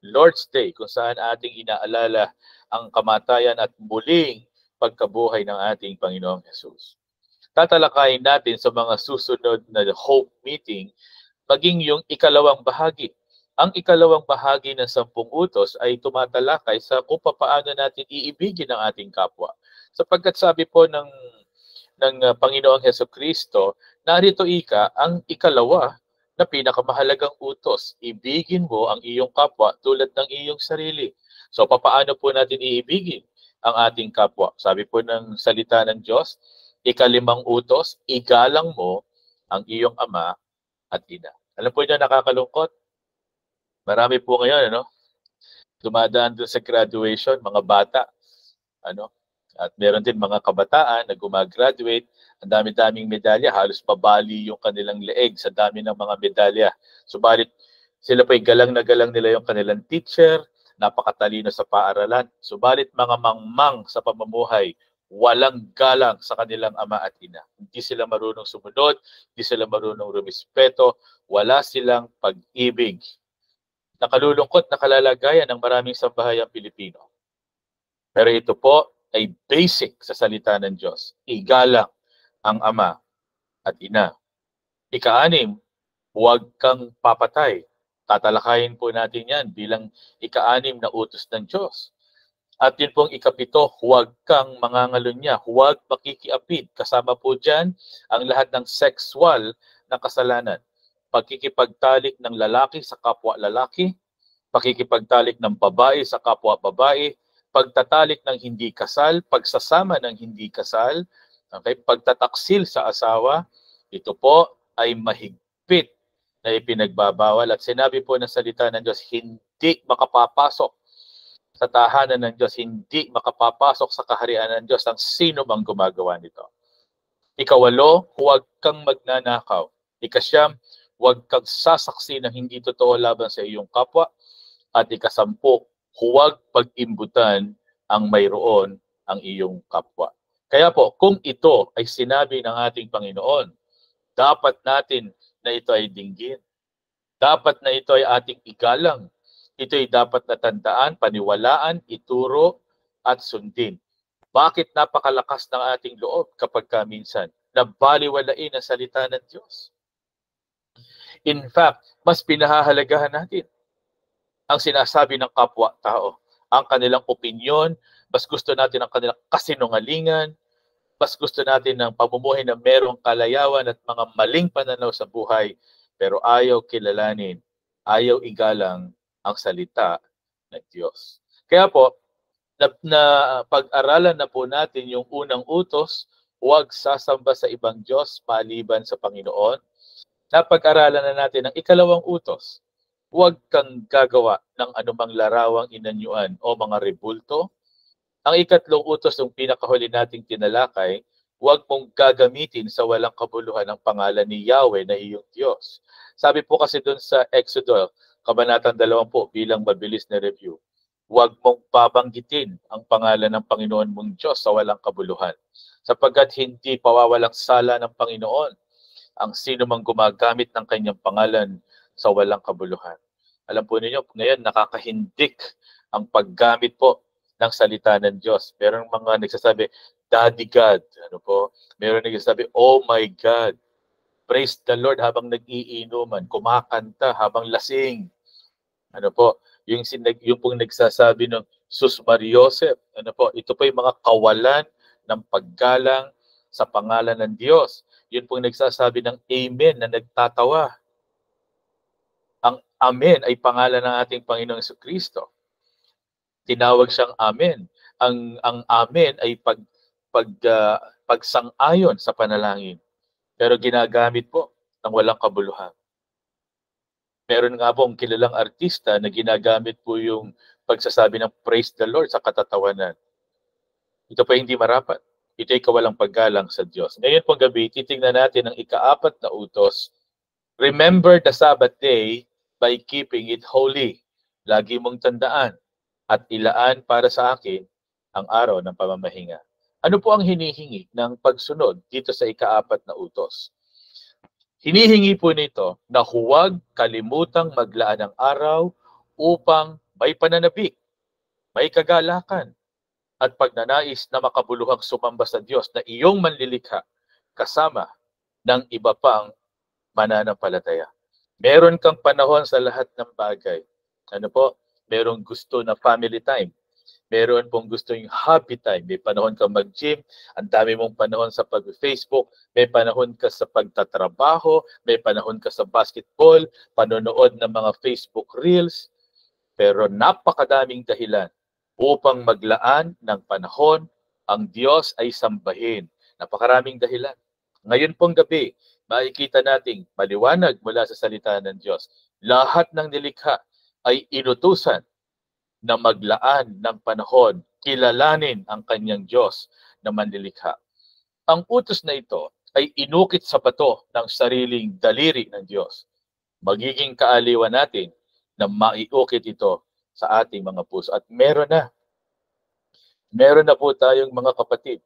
Lord's Day, kung saan ating inaalala ang kamatayan at muling pagkabuhay ng ating Panginoong Jesus. Tatalakayin natin sa mga susunod na Hope Meeting, maging yung ikalawang bahagi. Ang ikalawang bahagi ng 10 utos ay tumatalakay sa kung paano natin iibigin ang ating kapwa. Sapagkat sabi po ng Panginoong Hesukristo, narito ang ikalawa na pinakamahalagang utos. Ibigin mo ang iyong kapwa tulad ng iyong sarili. So paano po natin iibigin ang ating kapwa? Sabi po ng salita ng Diyos, ikalimang utos, igalang mo ang iyong ama at ina. Alam po niyo, nakakalungkot. Marami po ngayon, dumadaan doon sa graduation, mga bata, at meron din mga kabataan na gumagraduate, ang dami-daming medalya, halos pabali yung kanilang leeg sa dami ng mga medalya. Subalit, sila po'y galang na galang nila yung kanilang teacher, napakatalino sa paaralan. Subalit, mga mangmang sa pamumuhay, walang galang sa kanilang ama at ina. Hindi sila marunong sumunod, hindi sila marunong rumispeto, wala silang pag-ibig. Nakalulungkot na kalalagayan ng maraming sambahayang Pilipino. Pero ito po ay basic sa salita ng Diyos. Igalang ang ama at ina. Ika-6, huwag kang papatay. Tatalakayin po natin yan bilang ika-6 na utos ng Diyos. At yun pong ika-7, huwag kang mangangalunya, huwag makikiapid. Kasama po dyan ang lahat ng sexual na kasalanan. Pagkikipagtalik ng lalaki sa kapwa lalaki, pakikipagtalik ng babae sa kapwa babae, pagtatalik ng hindi kasal, pagsasama ng hindi kasal, pagtataksil sa asawa, ito po ay mahigpit na ipinagbabawal. At sinabi po ng salita ng Diyos, hindi makapapasok sa tahanan ng Diyos, hindi makapapasok sa kaharian ng Diyos ang sino mang gumagawa nito. Ika-8, huwag kang magnanakaw. Ika-9, huwag kang sasaksi ng hindi totoo laban sa iyong kapwa. At ika-10, huwag pag-imbutan ang mayroon ang iyong kapwa. Kaya po, kung ito ay sinabi ng ating Panginoon, dapat natin na ito ay dinggin. Dapat na ito ay ating igalang. Ito ay dapat na tandaan, paniwalaan, ituro at sundin. Bakit napakalakas ng ating loob kapag minsan nabaliwalain ang salita ng Diyos? In fact, mas pinahahalagahan natin ang sinasabi ng kapwa-tao, ang kanilang opinyon, mas gusto natin ang kanilang kasinungalingan, mas gusto natin ng pamumuhay na merong kalayawan at mga maling pananaw sa buhay, pero ayaw kilalanin, ayaw igalang ang salita ng Diyos. Kaya po, pag-aralan na po natin yung unang utos, huwag sasamba sa ibang Diyos maliban sa Panginoon. Napag-aralan na natin ang ikalawang utos, huwag kang gagawa ng anumang larawang inanyuan o mga rebulto. Ang ikatlong utos ng pinakahuli nating tinalakay, huwag mong gagamitin sa walang kabuluhan ang pangalan ni Yahweh na iyong Diyos. Sabi po kasi doon sa Exodus, Kabanatang 20, bilang mabilis na review, huwag mong babanggitin ang pangalan ng Panginoon mong Diyos sa walang kabuluhan, sapagkat hindi pawawalang sala ng Panginoon ang sino mang gumagamit ng kanyang pangalan sa walang kabuluhan. Alam po ninyo, ngayon nakakahindik ang paggamit po ng salita ng Diyos. Meron mga nagsasabi, Daddy God. Meron nagsasabi, Oh my God. Praise the Lord habang nag-iinuman, kumakanta habang lasing. Yung pong nagsasabi ng Sus Mariosep. Ito po yung mga kawalan ng paggalang sa pangalan ng Diyos. Yun pong nagsasabi ng Amen na nagtatawa. Ang Amen ay pangalan ng ating Panginoong Jesucristo. Tinawag siyang Amen. Ang Amen ay pagsang-ayon sa panalangin. Pero ginagamit po ng walang kabuluhan. Meron nga pong kilalang artista na ginagamit po yung pagsasabi ng Praise the Lord sa katatawanan. Ito pa hindi marapat. Ito ay kawalang paggalang sa Diyos. Ngayon pong gabi, titingnan natin ang ika-4 na utos. Remember the Sabbath day by keeping it holy. lagi mong tandaan at ilaan para sa akin ang araw ng pamamahinga. Ano po ang hinihingi ng pagsunod dito sa ika-4 na utos? Hinihingi po nito na huwag kalimutang maglaan ng araw upang may pananabik, may kagalakan, at pagnanais na makabuluhang sumamba sa Diyos na iyong manlilikha kasama ng iba pang mananampalataya. Meron kang panahon sa lahat ng bagay. Ano po? Merong gusto na family time. Meron pong gusto yung happy time. May panahon ka mag-gym, ang dami mong panahon sa pag-Facebook, may panahon ka sa pagtatrabaho, may panahon ka sa basketball, panonood ng mga Facebook Reels. Pero napakadaming dahilan upang maglaan ng panahon ang Diyos ay sambahin. Napakaraming dahilan. Ngayon pong gabi, makikita nating maliwanag mula sa salita ng Diyos. Lahat ng nilikha ay inutusan na maglaan ng panahon, kilalanin ang kanyang Diyos na manlilikha. Ang utos na ito ay inukit sa bato ng sariling daliri ng Diyos. Magiging kaaliwan natin na maiukit ito sa ating mga puso. At meron na po tayong mga kapatid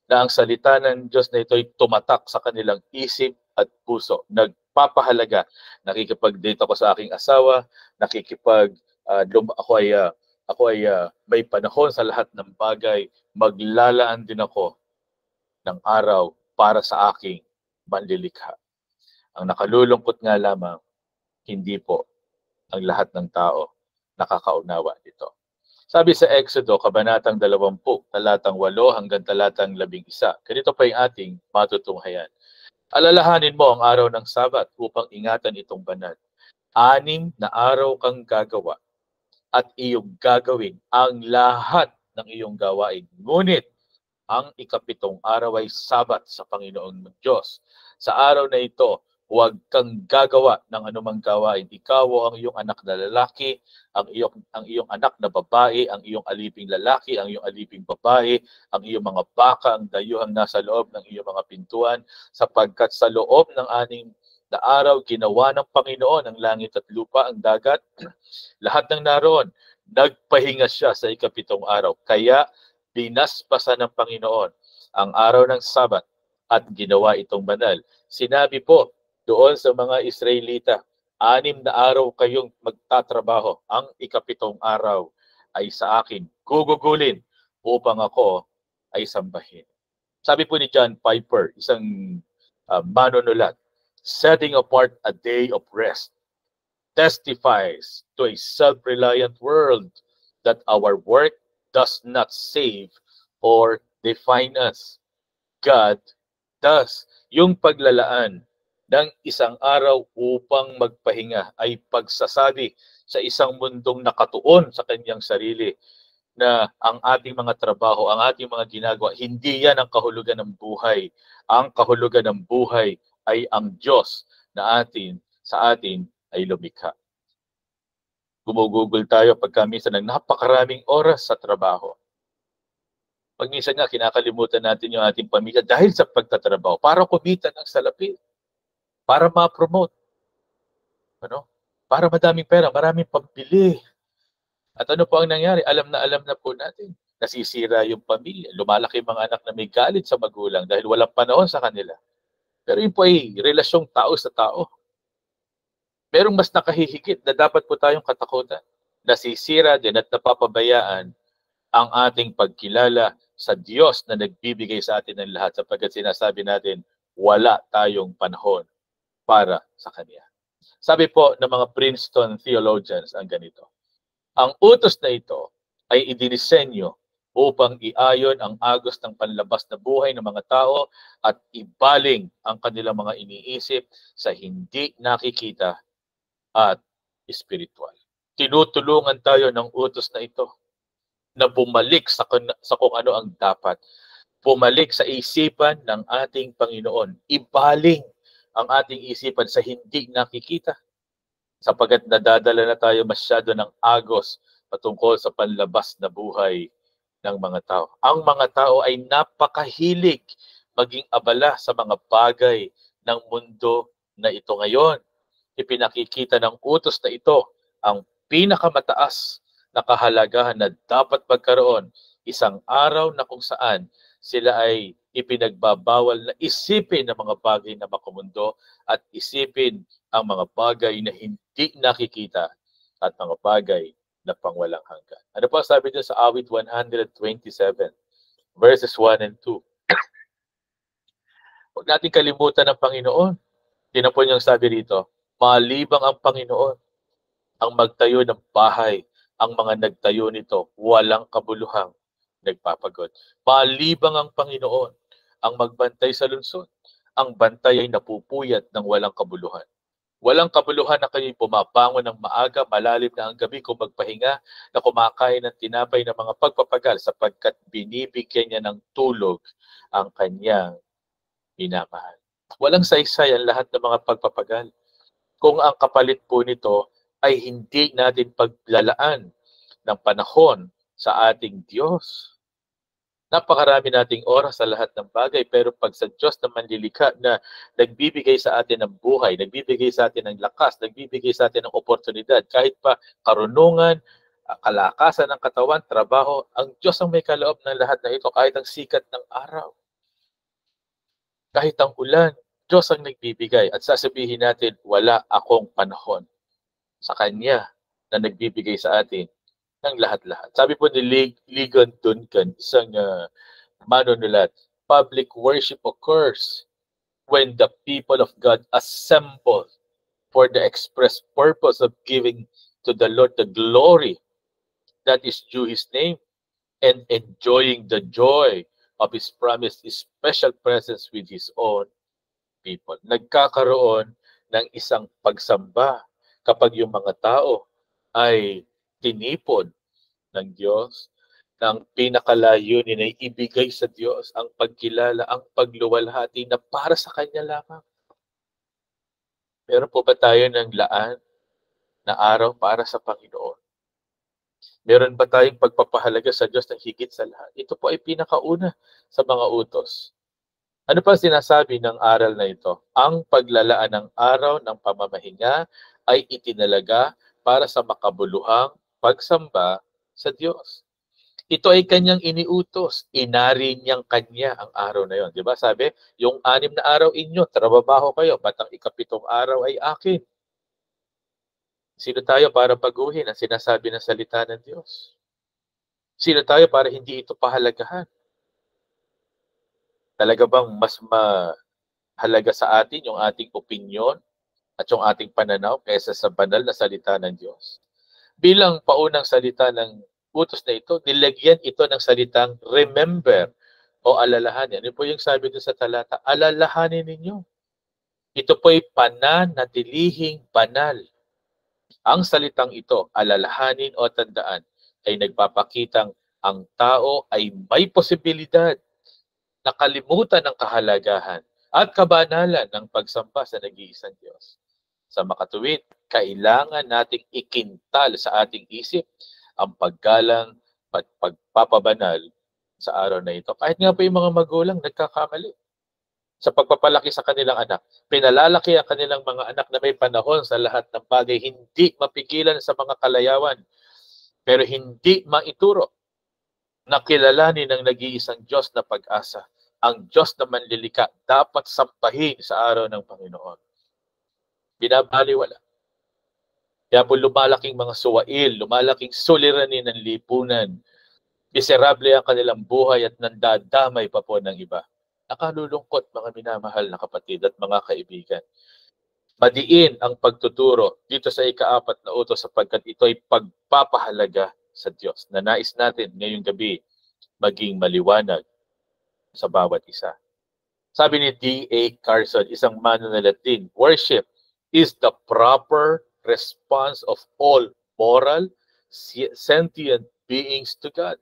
na ang salita ng Diyos na ito ay tumatak sa kanilang isip at puso. Nagpapahalaga. Nakikipag-date ako sa aking asawa, ako ay may panahon sa lahat ng bagay. Maglalaan din ako ng araw para sa aking manlilikha. Ang nakalulungkot nga lamang, hindi po ang lahat ng tao nakakaunawa dito. Sabi sa Exodo, Kabanatang 20, talatang 8 hanggang talatang 11. Ganito pa yung ating matutunghayan. Alalahanin mo ang araw ng Sabat upang ingatan itong banal. 6 na araw kang gagawa at iyong gagawin ang lahat ng iyong gawain. Ngunit ang ika-7 araw ay Sabat sa Panginoon mong Diyos. Sa araw na ito, huwag kang gagawa ng anumang gawain. Ikaw o ang iyong anak na lalaki, ang iyong anak na babae, ang iyong aliping lalaki, ang iyong aliping babae, ang iyong mga baka, ang dayuhang nasa loob ng iyong mga pintuan, sapagkat sa loob ng 6 na araw, ginawa ng Panginoon ang langit at lupa, ang dagat, lahat ng naroon. Nagpahinga siya sa ika-7 araw. Kaya binasbasan ng Panginoon ang araw ng Sabat at ginawa itong banal. Sinabi po doon sa mga Israelita, 6 na araw kayong magtatrabaho. Ang ika-7 araw ay sa akin gugugulin upang ako ay sambahin. Sabi po ni John Piper, isang manunulat, setting apart a day of rest testifies to a self-reliant world that our work does not save or define us. God does. Yung paglalaan ng isang araw upang magpahinga ay pagsasabi sa isang mundong nakatuon sa kanyang sarili na ang ating mga trabaho, ang ating mga ginagawa, hindi yan ang kahulugan ng buhay. Ang kahulugan ng buhay ay ang Diyos na sa atin ay lumikha. Gumugugol tayo pagka minsan ng napakaraming oras sa trabaho. Pag minsan nga, kinakalimutan natin yung ating pamilya dahil sa pagtatrabaho para kumita ng salapi, para ma-promote, para madaming pera, maraming pambili. At ano po ang nangyari? Alam na po natin. Nasisira yung pamilya. Lumalaki mga anak na may galit sa magulang dahil walang panahon sa kanila. Pero yun po ay relasyong tao sa tao. Merong mas nakahihigit na dapat po tayong katakutan. Nasisira din at napapabayaan ang ating pagkilala sa Diyos na nagbibigay sa atin ng lahat sapagkat sinasabi natin, wala tayong panahon para sa Kanya. Sabi po ng mga Princeton theologians ang ganito, ang utos na ito ay idinisenyo upang iayon ang agos ng panlabas na buhay ng mga tao at ibaling ang kanilang mga iniisip sa hindi nakikita at espiritual. Tinutulungan tayo ng utos na ito na bumalik sa kung ano ang dapat. Bumalik sa isipan ng ating Panginoon. Ibaling ang ating isipan sa hindi nakikita. Sapagkat nadadala na tayo masyado ng agos patungkol sa panlabas na buhay ng mga tao. Ang mga tao ay napakahilig maging abala sa mga bagay ng mundo na ito ngayon. Ipinakikita ng utos na ito ang pinakamataas na kahalagahan na dapat magkaroon, isang araw na kung saan sila ay ipinagbabawal na isipin ang mga bagay na makamundo at isipin ang mga bagay na hindi nakikita at mga bagay na pangwalang hanggan. Ano po sabi dyan sa awit 127, verses 1 and 2? Huwag natin kalimutan ang Panginoon. Yun po niyang sabi rito, malibang ang Panginoon ang magtayo ng bahay, ang mga nagtayo nito walang kabuluhang nagpapagod. Malibang ang Panginoon ang magbantay sa lungsod, ang bantay ay napupuyat ng walang kabuluhan. Walang kabuluhan na kayo'y pumabangon ng maaga, malalim na ang gabi kung magpahinga, na kumakain ng tinapay ng mga pagpapagal sapagkat binibigyan niya ng tulog ang kanyang minamahal. Walang saysay ang lahat ng mga pagpapagal. Kung ang kapalit po nito ay hindi natin paglalaan ng panahon sa ating Diyos. Napakarami nating oras sa lahat ng bagay, pero pag sa Diyos na manlilikha na nagbibigay sa atin ng buhay, nagbibigay sa atin ng lakas, nagbibigay sa atin ng oportunidad, kahit pa karunungan, kalakasan ng katawan, trabaho, ang Diyos ang may kaloob ng lahat na ito, kahit ang sikat ng araw. Kahit ang ulan, Diyos ang nagbibigay. At sasabihin natin, wala akong panahon sa Kanya na nagbibigay sa atin ng lahat-lahat. Sabi po ni Ligon Duncan, isang manunulat, public worship occurs when the people of God assemble for the express purpose of giving to the Lord the glory that is due His name and enjoying the joy of His promised special presence with His own people. Nagkakaroon ng isang pagsamba kapag yung mga tao ay tinipon ng Diyos, ng pinakalayunin ay ibigay sa Diyos ang pagkilala, ang pagluwalhati na para sa Kanya lamang. Meron po ba tayo ng laan na araw para sa Panginoon? Meron ba tayong pagpapahalaga sa Diyos ng higit sa lahat? Ito po ay pinakauna sa mga utos. Ano pa sinasabi ng aral na ito? Ang paglalaan ng araw ng pamamahinga ay itinalaga para sa makabuluhang pagsamba sa Diyos. Ito ay Kanyang iniutos. Inari niyang Kanya ang araw na yon. Diba? Sabi, yung 6 na araw inyo, trabaho kayo, ba't ang 7 araw ay akin? Sino tayo para baguhin ang sinasabi ng salita ng Diyos? Sino tayo para hindi ito pahalagahan? Talaga bang mas mahalaga sa atin yung ating opinyon at yung ating pananaw kaysa sa banal na salita ng Diyos? Bilang paunang salita ng utos na ito, nilagyan ito ng salitang remember o alalahanin. Ano po yung sabi doon sa talata? Alalahanin ninyo. Ito po ay pananatilihing banal. Ang salitang ito, alalahanin o tandaan, ay nagpapakitang ang tao ay may posibilidad na kalimutan ng kahalagahan at kabanalan ng pagsamba sa nag-iisang Diyos. Sa makatuwid, kailangan nating ikintal sa ating isip ang paggalang at pagpapabanal sa araw na ito. Kahit nga po yung mga magulang nagkakamali sa pagpapalaki sa kanilang anak. Pinalalaki ang kanilang mga anak na may panahon sa lahat ng bagay, hindi mapigilan sa mga kalayawan, pero hindi maituro na kilalanin ng nag-iisang Diyos na pag-asa. Ang Diyos na manlilika dapat sampahin sa araw ng Panginoon. Binabaliwala. Kaya po lumalaking mga suwail, lumalaking suliranin ng lipunan. Miserable ang kanilang buhay at nandadamay pa po ng iba. Nakalulungkot mga minamahal na kapatid at mga kaibigan. Madiin ang pagtuturo dito sa ika-4 na utos sapagkat ito ay pagpapahalaga sa Diyos na nais natin ngayong gabi maging maliwanag sa bawat isa. Sabi ni D.A. Carson, isang manunulat din, worship is the proper response of all moral, sentient beings to God,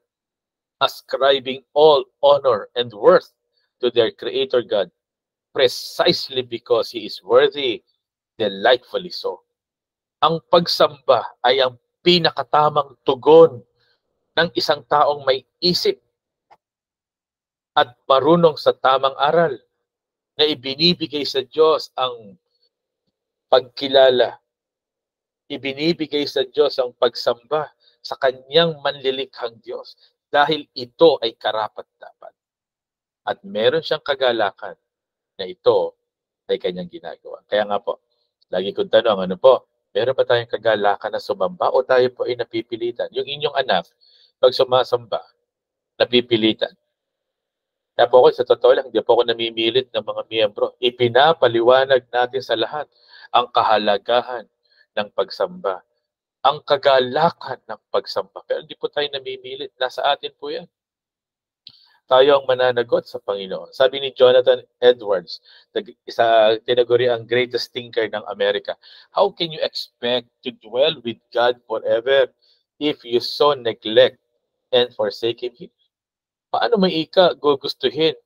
ascribing all honor and worth to their Creator God, precisely because He is worthy, delightfully so. Ang pagsamba ay ang pinakatamang tugon ng isang taong may isip at marunong sa tamang aral na ibinibigay sa Diyos ang pagkilala Ibinibigay sa Diyos ang pagsamba sa kanyang manlilikhang Diyos dahil ito ay karapat-dapat. At meron siyang kagalakan na ito ay kanyang ginagawa. Kaya nga po, lagi kong tanong, ano po, meron ba tayong kagalakan na sumamba o tayo po ay napipilitan? Yung inyong anak, pag sumasamba, napipilitan. Kaya po ako, sa totoo lang, hindi po ako namimilit ng mga miyembro. Ipinapaliwanag natin sa lahat ang kahalagahan ng pagsamba, ang kagalakan ng pagsamba. Pero hindi po tayo namimilit. Nasa atin po yan. Tayo ang mananagot sa Panginoon. Sabi ni Jonathan Edwards, isa tinaguri ang greatest thinker ng Amerika, how can you expect to dwell with God forever if you so neglect and forsake Him? Paano may gugustuhin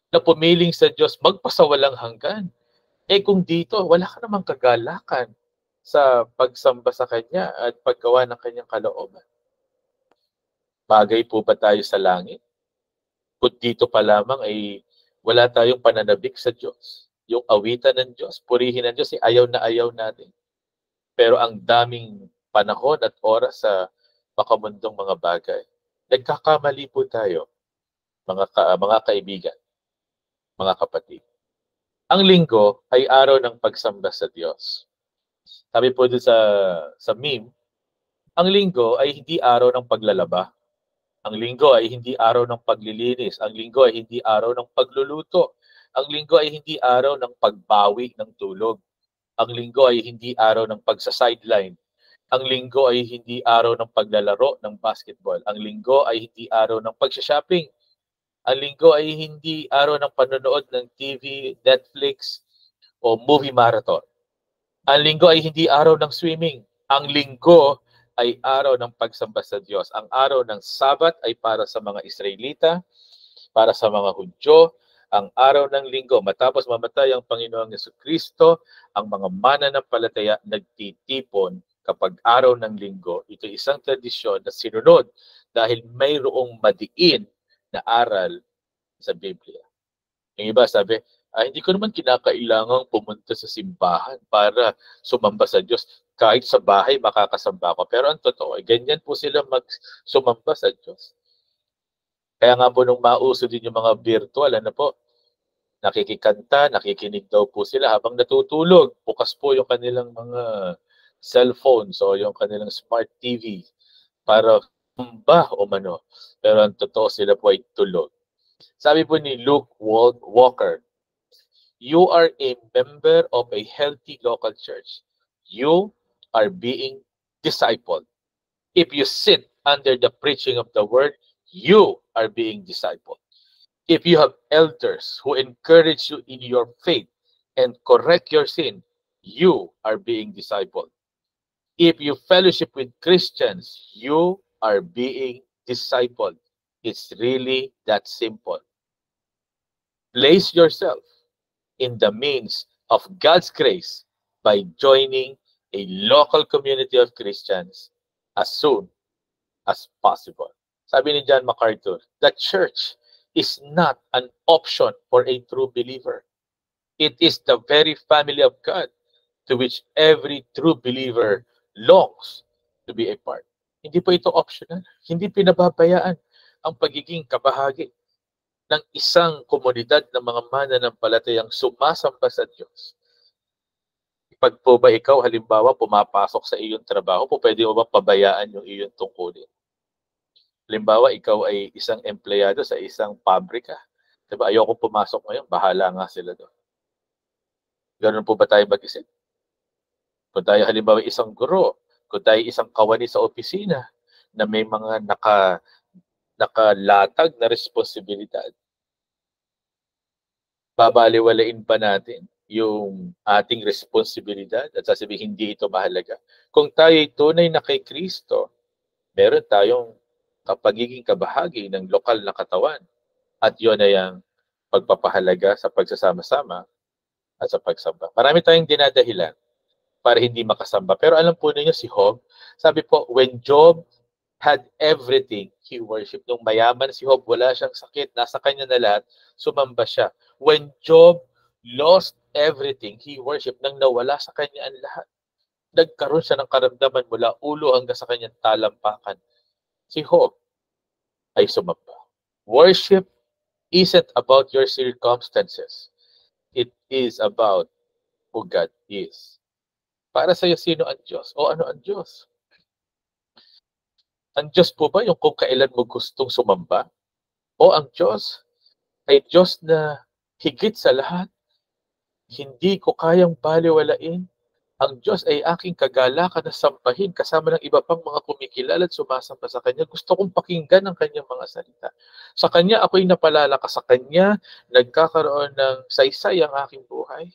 na pumiling sa Diyos magpasawalang hanggan? Kung dito, wala ka namang kagalakan sa pagsamba sa Kanya at paggawa ng Kanyang kalooban. Bagay po ba tayo sa langit? Kung dito pa lamang ay wala tayong pananabik sa Diyos. Yung awitan ng Diyos, purihin ng Diyos, ayaw na ayaw natin. Pero ang daming panahon at oras sa makamundong mga bagay. Nagkakamali po tayo, mga kaibigan, mga kapatid. Ang linggo ay araw ng pagsamba sa Diyos. Sabi po doon sa meme, ang linggo ay hindi araw ng paglalaba. Ang linggo ay hindi araw ng paglilinis. Ang linggo ay hindi araw ng pagluluto. Ang linggo ay hindi araw ng pagbawi ng tulog. Ang linggo ay hindi araw ng pagsa-sideline. Ang linggo ay hindi araw ng paglalaro ng basketball. Ang linggo ay hindi araw ng pagsha-shopping. Ang linggo ay hindi araw ng panonood ng TV, Netflix, o movie marathon. Ang linggo ay hindi araw ng swimming. Ang linggo ay araw ng pagsamba sa Diyos. Ang araw ng Sabat ay para sa mga Israelita, para sa mga Hudyo. Ang araw ng linggo, matapos mamatay ang Panginoong Jesucristo, ang mga mananampalataya nagtitipon kapag araw ng linggo. Ito isang tradisyon na sinunod dahil mayroong madiin na aral sa Biblia. Yung iba sabi, hindi ko naman kinakailangang pumunta sa simbahan para sumamba sa Diyos. Kahit sa bahay, makakasamba ko. Pero ang totoo, ganyan po sila sumamba sa Diyos. Kaya nga po nung mauso din yung mga virtual, nakikikanta, nakikinig daw po sila habang natutulog. Bukas po yung kanilang mga cellphones o yung kanilang smart TV para sumamba o mano. Pero ang totoo, sila po ay tulog. Sabi po ni Luke Walker, you are a member of a healthy local church. You are being discipled. If you sit under the preaching of the word, you are being discipled. If you have elders who encourage you in your faith and correct your sin, you are being discipled. If you fellowship with Christians, you are being discipled. It's really that simple. Place yourself in the means of God's grace by joining a local community of Christians as soon as possible. Sabi ni John MacArthur, the church is not an option for a true believer. It is the very family of God to which every true believer longs to be a part. Hindi po ito optional. Hindi pinababayaan ang pagiging kabahagi ng isang komunidad ng mga mananampalatayang sumasamba sa Diyos. Pag po ba ikaw, halimbawa, pumapasok sa iyong trabaho, pwede mo ba pabayaan yung iyong tungkulin? Halimbawa, ikaw ay isang empleyado sa isang pabrika. Diba, ayoko pumasok ngayon, bahala nga sila doon. Ganun po ba tayo mag-isip? Kung tayo halimbawa isang guro, kung tayo isang kawani sa opisina na may mga nakalatag na responsibilidad, babaliwalain pa natin yung ating responsibilidad at sasabihin hindi ito mahalaga. Kung tayo ay tunay na kay Kristo, meron tayong pagiging kabahagi ng lokal na katawan. At yun ay ang pagpapahalaga sa pagsasama-sama at sa pagsamba. Marami tayong dinadahilan para hindi makasamba. Pero alam po ninyo si Job, sabi po, when Job had everything, he worshiped. Nung mayaman si Job, wala siyang sakit, nasa kanya na lahat, sumamba siya. When Job lost everything, he worshiped. Nang nawala sa kanya ang lahat, nagkaroon siya ng karamdaman mula ulo hanggang sa kanyang talampakan. Si Job ay sumamba. Worship isn't about your circumstances. It is about who God is. Para sa iyo, sino ang Diyos? O ano ang Diyos? Ang Diyos po ba yung kung kailan mo gustong sumamba? O ang Diyos ay Diyos na higit sa lahat, hindi ko kayang baliwalain. Ang Diyos ay aking kagalakan na sambahin kasama ng iba pang mga kumikilala at sumasamba sa Kanya. Gusto kong pakinggan ang Kanyang mga salita. Sa Kanya ako'y napalalakas. Sa Kanya nagkakaroon ng saysay ang aking buhay.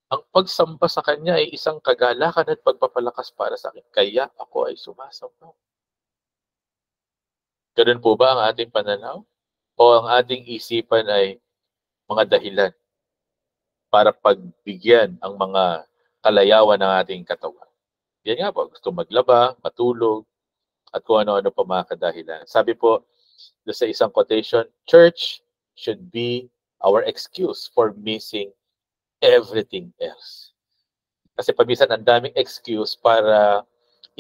Ang pagsamba sa Kanya ay isang kagalakan at pagpapalakas para sa akin. Kaya ako ay sumasamba. Ganun po ba ang ating pananaw? O ang ating isipan ay mga dahilan para pagbigyan ang mga kalayawan ng ating katawan? Yan nga po, gusto maglaba, matulog, at kung ano-ano pa mga kadahilan. Sabi po sa isang quotation, church should be our excuse for missing everything else. Kasi paminsan ang daming excuse para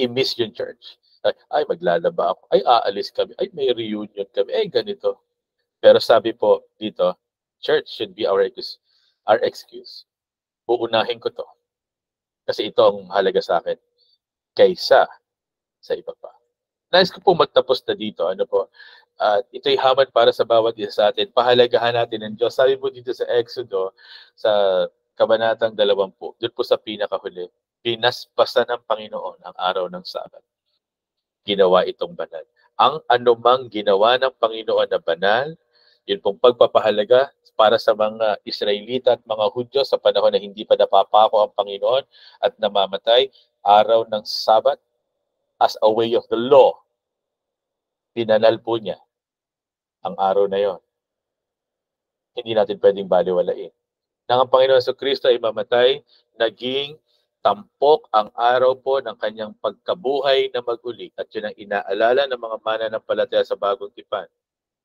i-miss yung church. Ay, maglalaba ako. Ay, aalis kami. Ay, may reunion kami. Ay, ganito. Pero sabi po dito, church should be our excuse. Uunahin ko to. Kasi ito ang halaga sa akin kaysa sa iba pa. Nais ko po magtapos na dito. Ano po? Ito'y hamon para sa bawat isa sa atin. Pahalagahan natin ang Diyos. Sabi po dito sa Exodo, sa Kabanatang 20, doon po sa pinakahuli, pinaspasan ng Panginoon ang araw ng Sabat. Ginawa itong banal. Ang anumang ginawa ng Panginoon na banal, yun pong pagpapahalaga para sa mga Israelita at mga Hudyo sa panahon na hindi pa napapako ang Panginoon at namamatay, araw ng Sabat as a way of the law. Pinanal po niya ang araw na yon. Hindi natin pwedeng baliwalain. Nang ang Panginoon sa Kristo ay mamatay, naging tampok ang araw po ng kanyang pagkabuhay na mag-uli. At yun ang inaalala ng mga mananampalataya sa Bagong Tipan.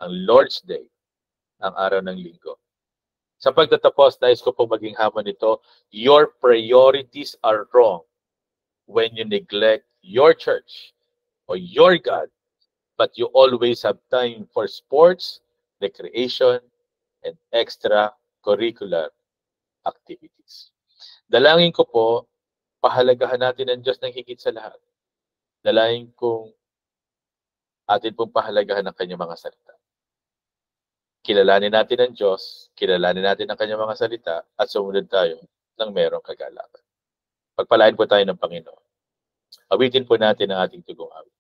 Ang Lord's Day, ang araw ng linggo. Sa pagtatapos, nais ko po maging hamon nito, your priorities are wrong when you neglect your church or your God, but you always have time for sports, recreation, and extracurricular activities. Dalangin ko po, pahalagahan natin ang Diyos ng higit sa lahat. Dalangin kong atin pong pahalagahan ang kanyang mga salita. Kilalanin natin ang Diyos, kilalanin natin ang kanyang mga salita, at sumunod tayo ng merong kagalakan. Pagpalain po tayo ng Panginoon. Awitin po natin ang ating tugong awit.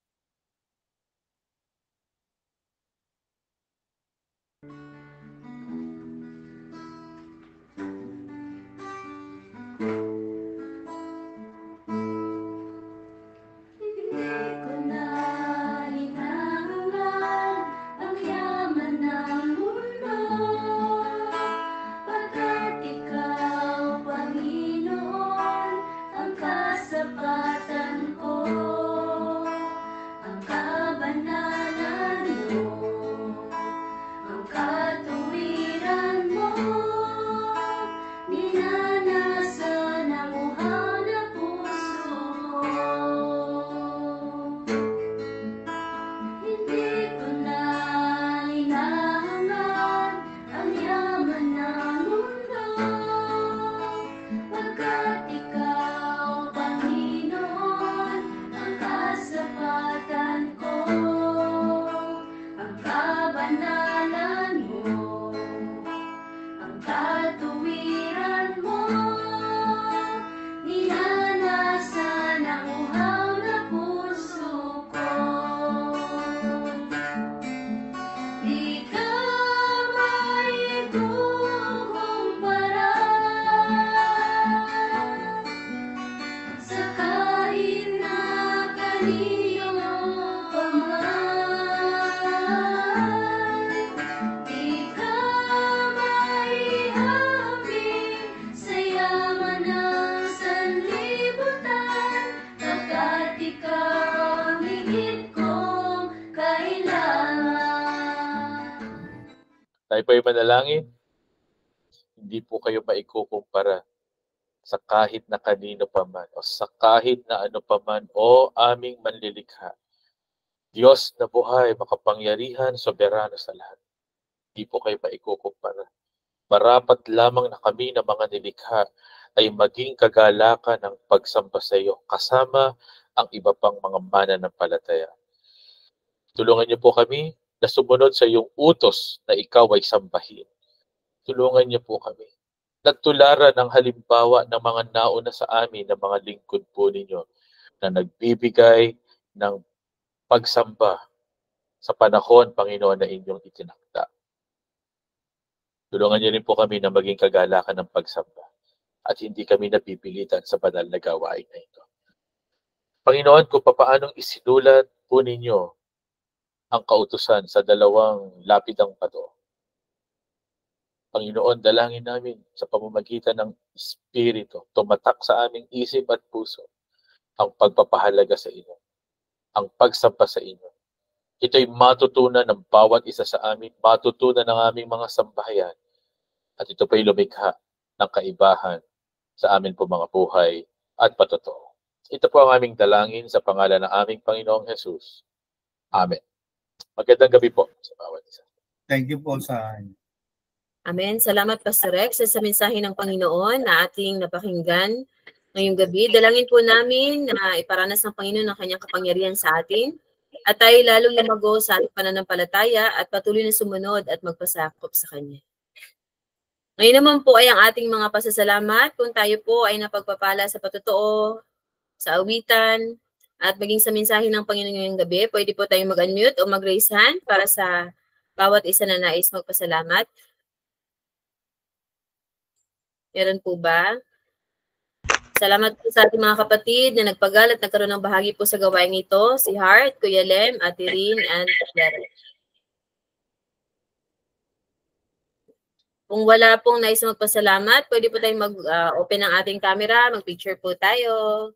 Tayo po ay manalangin. Hindi po kayo maikukumpara sa kahit na kanino paman o sa kahit na ano paman o aming manlilikha. Diyos na buhay, makapangyarihan, soberano sa lahat. Di po kayo maikukumpara. Marapat lamang na kami na mga nilikha ay maging kagalakan ng pagsamba sa iyo kasama ang iba pang mga mananampalataya. Tulungan niyo po kami na sumunod sa iyong utos na ikaw ay sambahin. Tulungan niyo po kami. Nagtularan ng halimbawa ng mga nauna sa amin na mga lingkod po ninyo na nagbibigay ng pagsamba sa panahon, Panginoon, na inyong itinakda. Tulungan niyo rin po kami na maging kagalakan ng pagsamba at hindi kami napipilitan sa banal na gawain na ito. Panginoon, kung paanong isinulat po ninyo ang kautusan sa 2 lapidang pato. Panginoon, dalangin namin sa pamamagitan ng Espiritu, tumatak sa aming isip at puso ang pagpapahalaga sa inyo, ang pagsamba sa inyo. Ito'y matutunan ng bawat isa sa amin, matutunan ng aming mga sambahayan, at ito pa'y lumikha ng kaibahan sa amin po mga buhay at patotoo. Ito po ang aming dalangin sa pangalan ng aming Panginoong Jesus. Amen. Magandang gabi po sa bawat isa. Thank you po sa Amen. Salamat, Pastor Rex, sa mensahe ng Panginoon na ating napakinggan ngayong gabi. Dalangin po namin na iparanas ng Panginoon ang kanyang kapangyarihan sa atin at tayo lalong lumago sa ating pananampalataya at patuloy na sumunod at magpasakop sa Kanya. Ngayon naman po ay ang ating mga pasasalamat kung tayo po ay napagpapala sa patotoo, sa awitan, at maging sa mensahe ng Panginoon ngayong gabi. Pwede po tayong mag-unmute o mag-raise hand para sa bawat isa na nais magpasalamat. Meron po ba? Salamat po sa ating mga kapatid na nagpagal at nagkaroon ng bahagi po sa gawain ito. Si Hart, Kuya Lem, Ate Rin, and Derek. Kung wala pong nais magpasalamat, pwede po tayong mag-open ng ating camera, mag-picture po tayo.